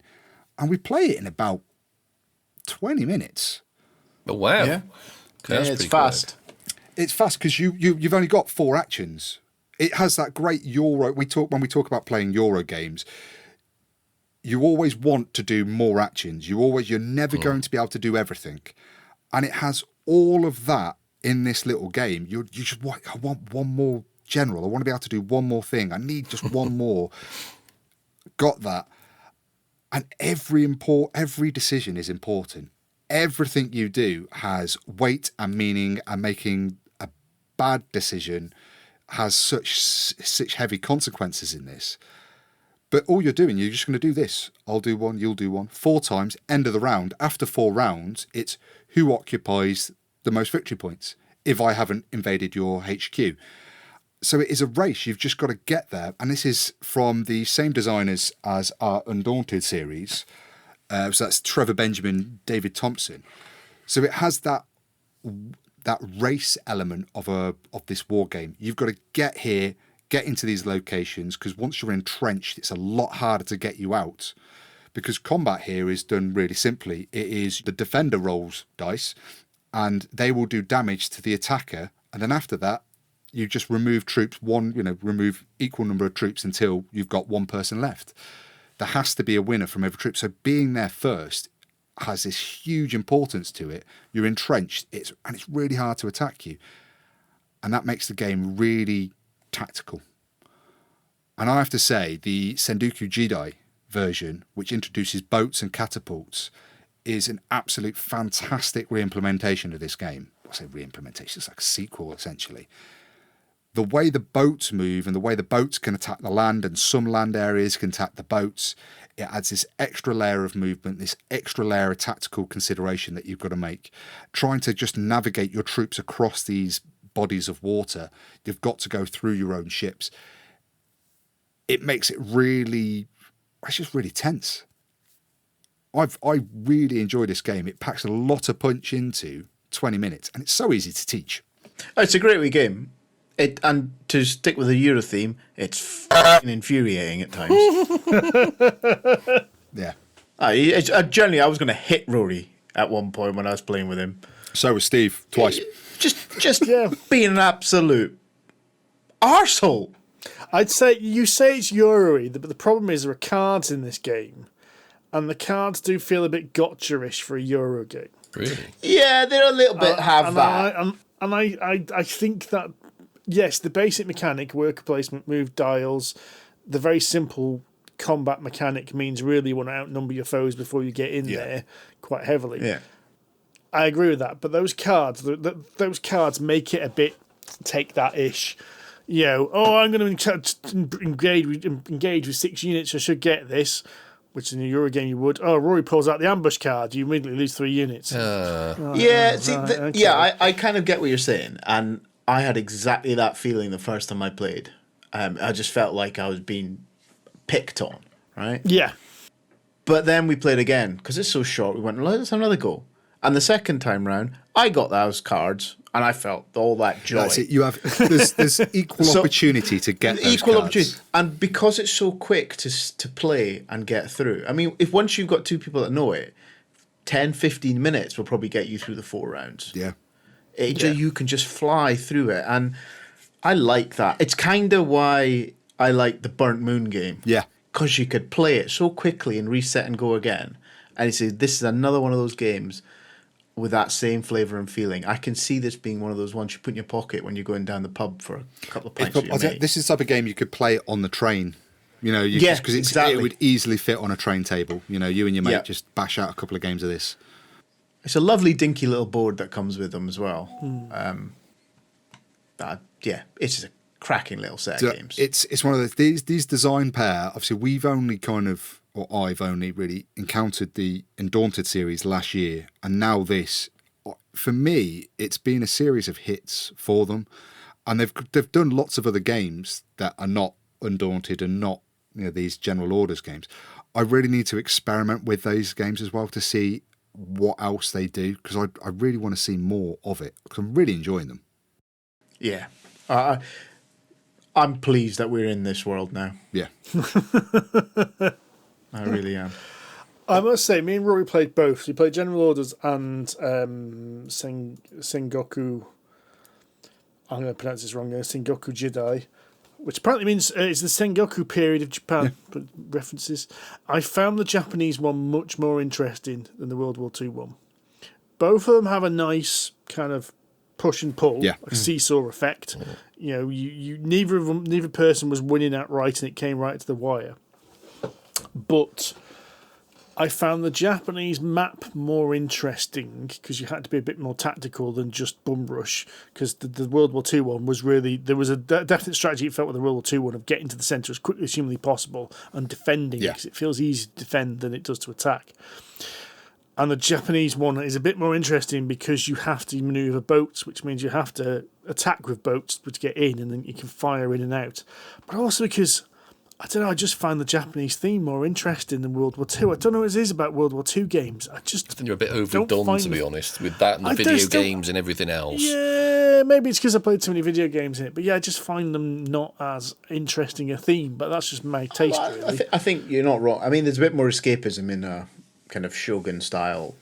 And we play it in about 20 minutes. Oh, wow. Yeah, it's fast. It's fast because you've only got 4 actions. It has that great Euro. When we talk about playing Euro games, you always want to do more actions. You're never going to be able to do everything. And it has all of that in this little game, you just want, I want one more general. I want to be able to do one more thing. I need just one more. Got that. And every decision is important. Everything you do has weight and meaning, and making a bad decision has such heavy consequences in this. But all you're doing, you're just going to do this. I'll do one, you'll do one. 4 times, end of the round. After 4 rounds, it's who occupies the most victory points if I haven't invaded your HQ. So it is a race. You've just got to get there. And this is from the same designers as our Undaunted series. So that's Trevor Benjamin, David Thompson. So it has that race element of this war game. You've got to get here, get into these locations, because once you're entrenched, it's a lot harder to get you out. Because combat here is done really simply. It is the defender rolls dice, and they will do damage to the attacker. And then after that, you just remove troops, remove equal number of troops until you've got one person left. There has to be a winner from every troop. So being there first has this huge importance to it. You're entrenched, and it's really hard to attack you. And that makes the game really tactical. And I have to say, the Sengoku Jidai version, which introduces boats and catapults, is an absolute fantastic re-implementation of this game. I say re-implementation, it's like a sequel, essentially. The way the boats move and the way the boats can attack the land, and some land areas can attack the boats, it adds this extra layer of movement, this extra layer of tactical consideration that you've got to make. Trying to just navigate your troops across these bodies of water, you've got to go through your own ships. It makes it it's just really tense. I really enjoy this game. It packs a lot of punch into 20 minutes, and it's so easy to teach. Oh, it's a great wee game. And to stick with the Euro theme, it's f***ing infuriating at times. Yeah. Generally, I was going to hit Rory at one point when I was playing with him. So was Steve, twice. Just being an absolute arsehole. I'd say, you say it's Euro-y, but the problem is there are cards in this game, and the cards do feel a bit gotcha-ish for a Euro game. Really? Yeah, they're a little bit I think that, yes, the basic mechanic, worker placement, move dials, the very simple combat mechanic means really you want to outnumber your foes before you get in there quite heavily. Yeah. I agree with that, but those cards make it a bit take that ish. I'm going to engage with 6 units. I should get this, which in a Euro game you would. Oh, Rory pulls out the ambush card. You immediately lose 3 units. I kind of get what you're saying, and I had exactly that feeling the first time I played. I just felt like I was being picked on, right? Yeah. But then we played again because it's so short. We went, let's have another go. And the second time round, I got those cards, and I felt all that joy. That's it. You have there's equal opportunity to get those equal cards. Opportunity, and because it's so quick to play and get through. I mean, if once you've got 2 people that know it, 10, 15 minutes will probably get you through the 4 rounds. Yeah. You can just fly through it, and I like that. It's kind of why I like the Burnt Moon game. Yeah. Because you could play it so quickly and reset and go again. And you say, this is another one of those games with that same flavour and feeling. I can see this being one of those ones you put in your pocket when you're going down the pub for a couple of pints with your mate. This is the type of game you could play on the train. Because exactly. It would easily fit on a train table. You and your mate just bash out a couple of games of this. It's a lovely dinky little board that comes with them as well. It's just a cracking little set of games. It's one of these design pair. Obviously, I've only really encountered the Undaunted series last year, and now this. For me, it's been a series of hits for them, and they've done lots of other games that are not Undaunted and not these general orders games. I really need to experiment with those games as well to see what else they do, because I really want to see more of it, because I'm really enjoying them. Yeah. I'm pleased that we're in this world now. Yeah. I really am. I must say, me and Rory played both. We played General Orders and Sengoku. I'm going to pronounce this wrong. Sengoku Jidai, which apparently means it's the Sengoku period of Japan. Yeah. References. I found the Japanese one much more interesting than the World War II one. Both of them have a nice kind of push and pull, Yeah. like a seesaw effect. You know, you neither person was winning outright, and it came right to the wire. But I found the Japanese map more interesting because you had to be a bit more tactical than just bum rush. Because the World War II one was really, there was a definite strategy, it felt, with the World War II one of getting to the centre as quickly as humanly possible and defending, because it feels easier to defend than it does to attack. And the Japanese one is a bit more interesting because you have to manoeuvre boats, which means you have to attack with boats to get in, and then you can fire in and out. But also because, I don't know, I just find the Japanese theme more interesting than World War II. I don't know what it is about World War II games. I think you're a bit overdone, to be honest, with that and the video games and everything else. Yeah, maybe it's because I played too many video games in it. But yeah, I just find them not as interesting a theme. But that's just my taste, really. I think you're not wrong. I mean, there's a bit more escapism in kind of Shogun style,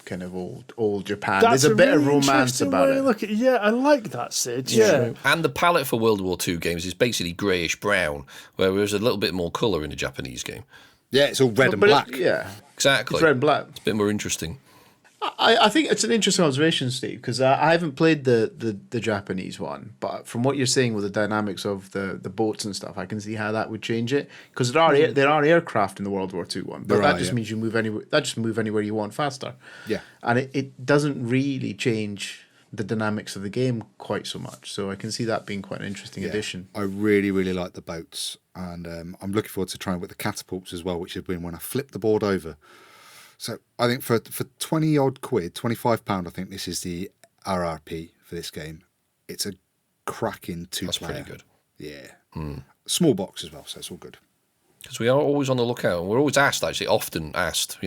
kind of old Japan. There's a bit really of romance about it. Look at, I like that, Sid. Yeah. And the palette for World War II games is basically greyish brown, where there's a little bit more colour in a Japanese game. Yeah, it's all red and black. Exactly. It's red and black. It's a bit more interesting. I think it's an interesting observation, Steve, because I haven't played the Japanese one, but from what you're saying with the dynamics of the boats and stuff, I can see how that would change it. Because there are aircraft in the World War II one, but that just means you move anywhere. That just move anywhere you want faster. Yeah, and it doesn't really change the dynamics of the game quite so much. So I can see that being quite an interesting addition. I really, really like the boats, and I'm looking forward to trying with the catapults as well, which have been when I flip the board over. So I think for 20 odd quid, £25, I think this is the RRP for this game. It's a cracking two-player. That's pretty good. Yeah. Small box as well, so it's all good. Because we are always on the lookout, and we're always often asked,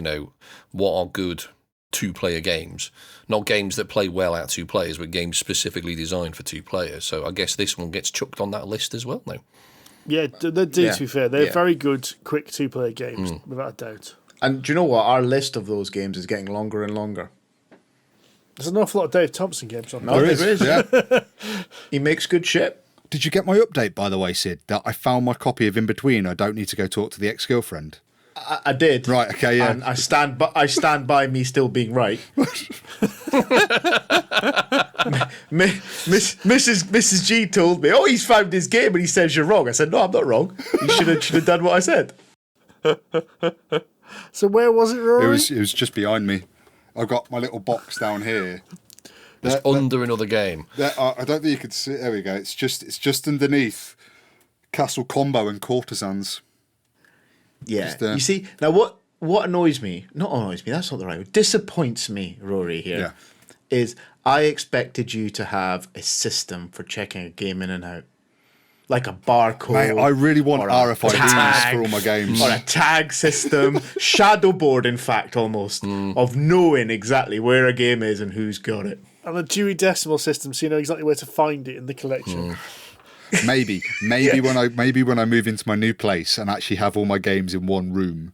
what are good two-player games? Not games that play well out two players, but games specifically designed for two players. So I guess this one gets chucked on that list as well now. Yeah, they do, to be fair. They're very good, quick two-player games, without a doubt. And do you know what? Our list of those games is getting longer and longer. There's an awful lot of Dave Thompson games on there. There is, yeah. He makes good shit. Did you get my update, by the way, Sid, that I found my copy of In Between? I don't need to go talk to the ex-girlfriend. I did. Right, okay, yeah. And I stand by me still being right. Mrs. G told me, he's found his game and he says you're wrong. I said, no, I'm not wrong. You should have done what I said. So where was it, Rory? It was just behind me. I've got my little box down here. It's under another game. I don't think you could see. There we go. It's just underneath Castle Combo and Courtesans. Yeah. You see, now what annoys me, not annoys me, that's not the right word, disappoints me, Rory, here, is I expected you to have a system for checking a game in and out. Like a barcode. Mate, I really want RFIDs for all my games. Or a tag system. Shadowboard, in fact, almost. Of knowing exactly where a game is and who's got it. And a Dewey Decimal System, so you know exactly where to find it in the collection. Maybe when I move into my new place and actually have all my games in one room.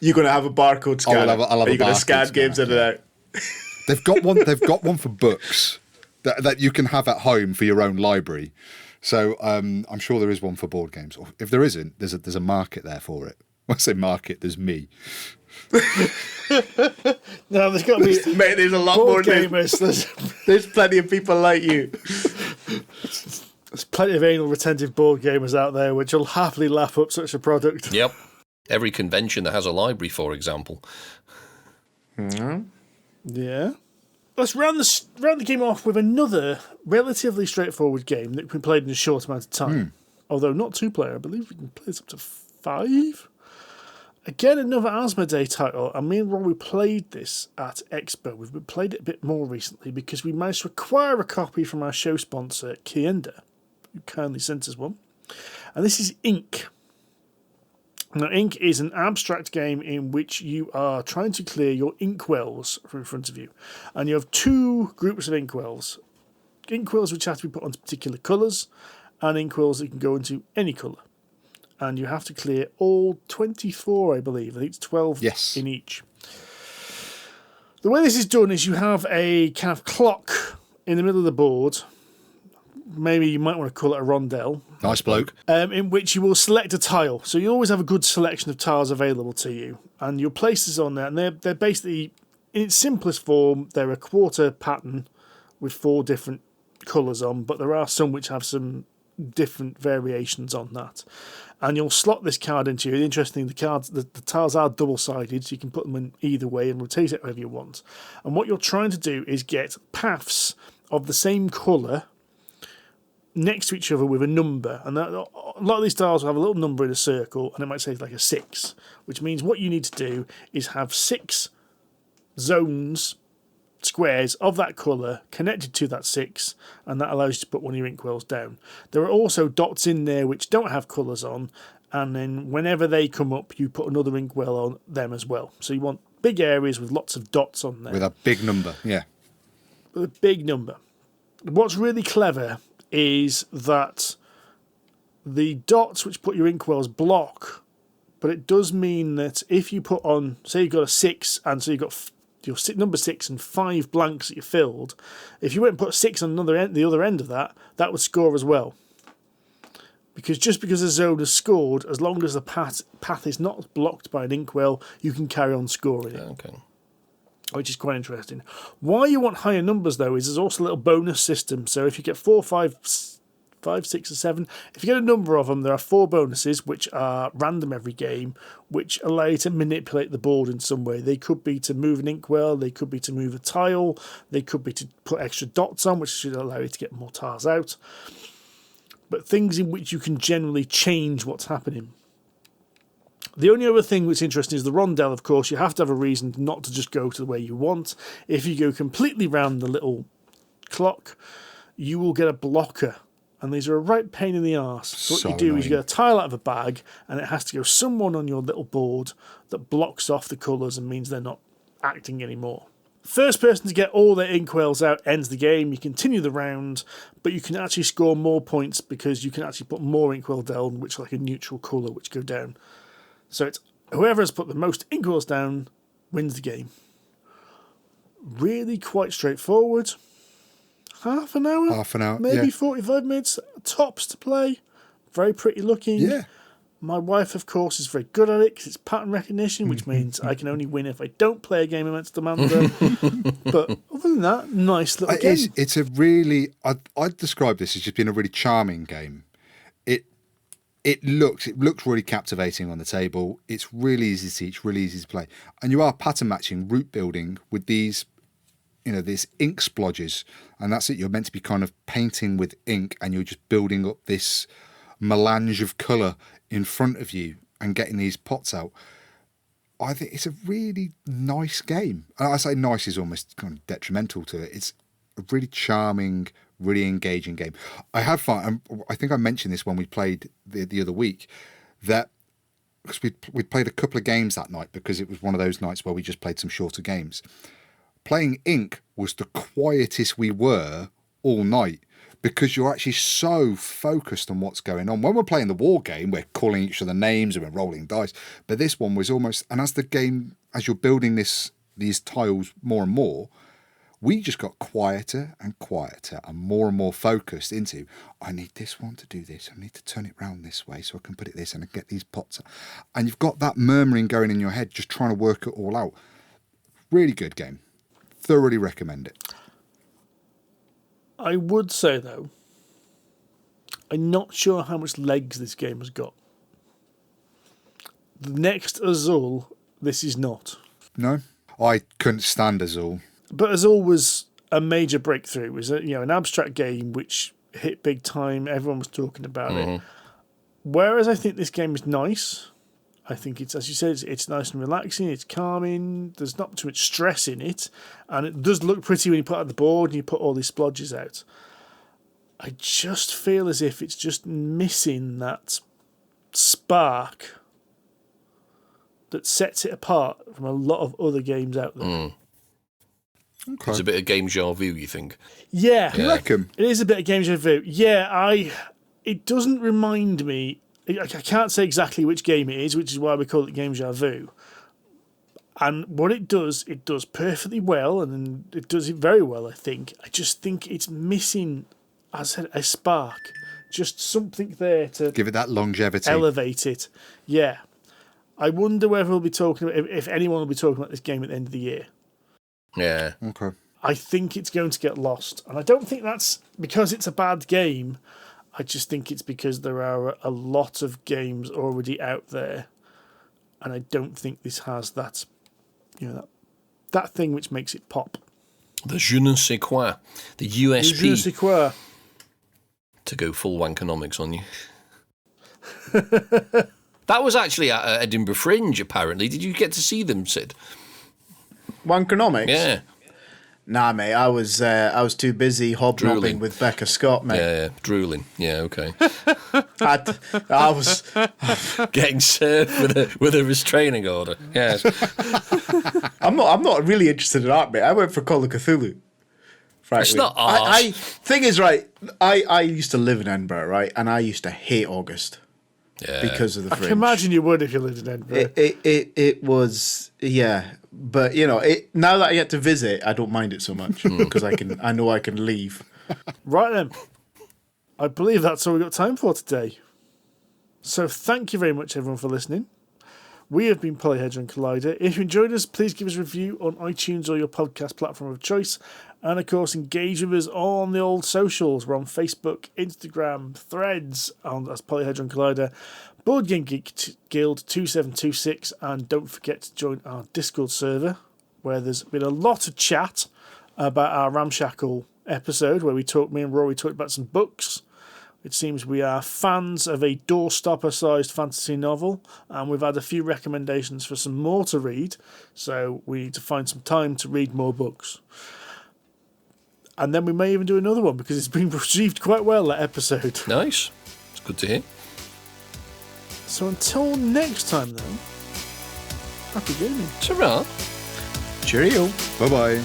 You're going to have a barcode scanner. I'll have You're going to scan games in and out. They've got one for books that you can have at home for your own library. So I'm sure there is one for board games. Or if there isn't, there's a market there for it. When I say market, there's me. No, there's got to be. Mate, there's a lot more gamers. There's plenty of people like you. There's plenty of anal retentive board gamers out there which will happily lap up such a product. Yep. Every convention that has a library, for example. Yeah. Let's round the game off with another relatively straightforward game that can be played in a short amount of time. Although not two-player, I believe we can play this up to 5. Again, another Asmodee title, and me and Rory played this at Expo. We've played it a bit more recently because we managed to acquire a copy from our show sponsor, Kienda, who kindly sent us one. And this is Ink. Now, Ink is an abstract game in which you are trying to clear your inkwells from in front of you. And you have 2 groups of inkwells. Inkwells which have to be put onto particular colours, and inkwells that can go into any colour. And you have to clear all 24, I believe. I think it's 12 in each. The way this is done is you have a kind of clock in the middle of the board. Maybe you might want to call it a rondelle. Nice bloke. In which you will select a tile. So you always have a good selection of tiles available to you. And you'll place this on there. And they're basically, in its simplest form, they're a quarter pattern with 4 different colours on, but there are some which have some different variations on that. And you'll slot this card into you. Interesting, the tiles are double-sided, so you can put them in either way and rotate it however you want. And what you're trying to do is get paths of the same colour next to each other with a number. And a lot of these tiles will have a little number in a circle, and it might say like a 6, which means what you need to do is have 6 zones, squares of that colour connected to that 6, and that allows you to put one of your inkwells down. There are also dots in there which don't have colours on, and then whenever they come up, you put another inkwell on them as well. So you want big areas with lots of dots on there. With a big number, yeah. With a big number. What's really clever is that the dots which put your inkwells block, but it does mean that if you put on, say you've got a 6, and so you've got your number 6 and 5 blanks that you filled, if you went and put 6 on the other end of that, that would score as well. Because just because a zone has scored, as long as the path is not blocked by an inkwell, you can carry on scoring it. Okay. Which is quite interesting. Why you want higher numbers, though, is there's also a little bonus system. So if you get 4, 5, 6 or 7, if you get a number of them, there are 4 bonuses which are random every game, which allow you to manipulate the board in some way. They could be to move an inkwell, they could be to move a tile, they could be to put extra dots on, which should allow you to get more tiles out. But things in which you can generally change what's happening. The only other thing that's interesting is the rondel, of course. You have to have a reason not to just go to the way you want. If you go completely round the little clock, you will get a blocker. And these are a right pain in the arse. So what you do is you get a tile out of a bag, and it has to go someone on your little board that blocks off the colours and means they're not acting anymore. First person to get all their inkwells out ends the game. You continue the round, but you can actually score more points because you can actually put more inkwell down, which are like a neutral colour, which go down. So it's whoever has put the most inkwells down wins the game. Really quite straightforward. Half an hour, maybe 45 minutes tops to play. Very pretty looking. Yeah. My wife, of course, is very good at it because it's pattern recognition, which means I can only win if I don't play a game against Amanda. But other than that, nice little game. It's a really, I'd describe this as just being a really charming game. It looks really captivating on the table. It's really easy to teach, really easy to play. And you are pattern matching, root building with these, these ink splodges. And that's it. You're meant to be kind of painting with ink, and you're just building up this melange of colour in front of you and getting these pots out. I think it's a really nice game. I say nice is almost kind of detrimental to it. It's a really charming, really engaging game. I have fun. I think I mentioned this when we played the other week, that because we played a couple of games that night because it was one of those nights where we just played some shorter games. Playing Ink was the quietest we were all night because you're actually so focused on what's going on. When we're playing the war game, we're calling each other names and we're rolling dice. But this one was almost, and as you're building these tiles more and more, we just got quieter and quieter and more focused into, I need this one to do this. I need to turn it round this way so I can put it this and I get these pots. And you've got that murmuring going in your head, just trying to work it all out. Really good game. Thoroughly recommend it. I would say, though, I'm not sure how much legs this game has got. The next Azul, this is not. No? I couldn't stand Azul. But Azul was a major breakthrough. It was an abstract game which hit big time. Everyone was talking about it. Whereas I think this game is nice. I think it's, as you said, it's nice and relaxing. It's calming. There's not too much stress in it. And it does look pretty when you put it on the board and you put all these splodges out. I just feel as if it's just missing that spark that sets it apart from a lot of other games out there. Okay. It's a bit of game déjà vu, you think? Yeah. You reckon? It is a bit of game déjà vu. Yeah, it doesn't remind me. I can't say exactly which game it is, which is why we call it game déjà vu. And what it does perfectly well, and it does it very well, I think. I just think it's missing, as I said, a spark. Just something there to give it that longevity. Elevate it. Yeah. I wonder whether we'll be talking about, if anyone will be talking about this game at the end of the year. Yeah. Okay. I think it's going to get lost. And I don't think that's because it's a bad game. I just think it's because there are a lot of games already out there. And I don't think this has that, that thing which makes it pop. The je ne sais quoi. The USP. Je ne sais quoi. To go full wankonomics on you. That was actually at Edinburgh Fringe, apparently. Did you get to see them, Sid? Wankonomics? Yeah. Nah, mate, I was too busy hobnobbing Drooling. with Becca Scott, mate. Yeah, drooling. Yeah, okay. I was Getting served with a restraining order. Yes. I'm not really interested in art, mate. I went for Call of Cthulhu. Frankly. It's not art. Thing is, right, I used to live in Edinburgh, right, and I used to hate August. Yeah. Because of the I Fringe. can imagine you would if you lived in Edinburgh. It was, yeah. But, now that I get to visit, I don't mind it so much because I know I can leave. Right then. I believe that's all we've got time for today. So thank you very much, everyone, for listening. We have been Polyhedron Collider. If you enjoyed us, please give us a review on iTunes or your podcast platform of choice. And, of course, engage with us on the old socials. We're on Facebook, Instagram, Threads, that's Polyhedron Collider, Board Game Geek Guild 2726, and don't forget to join our Discord server, where there's been a lot of chat about our Ramshackle episode, where me and Rory talked about some books. It seems we are fans of a doorstopper-sized fantasy novel, and we've had a few recommendations for some more to read, so we need to find some time to read more books. And then we may even do another one, because it's been received quite well, that episode. Nice. It's good to hear. So until next time, then, happy gaming. Ta-ra. Cheerio. Bye-bye.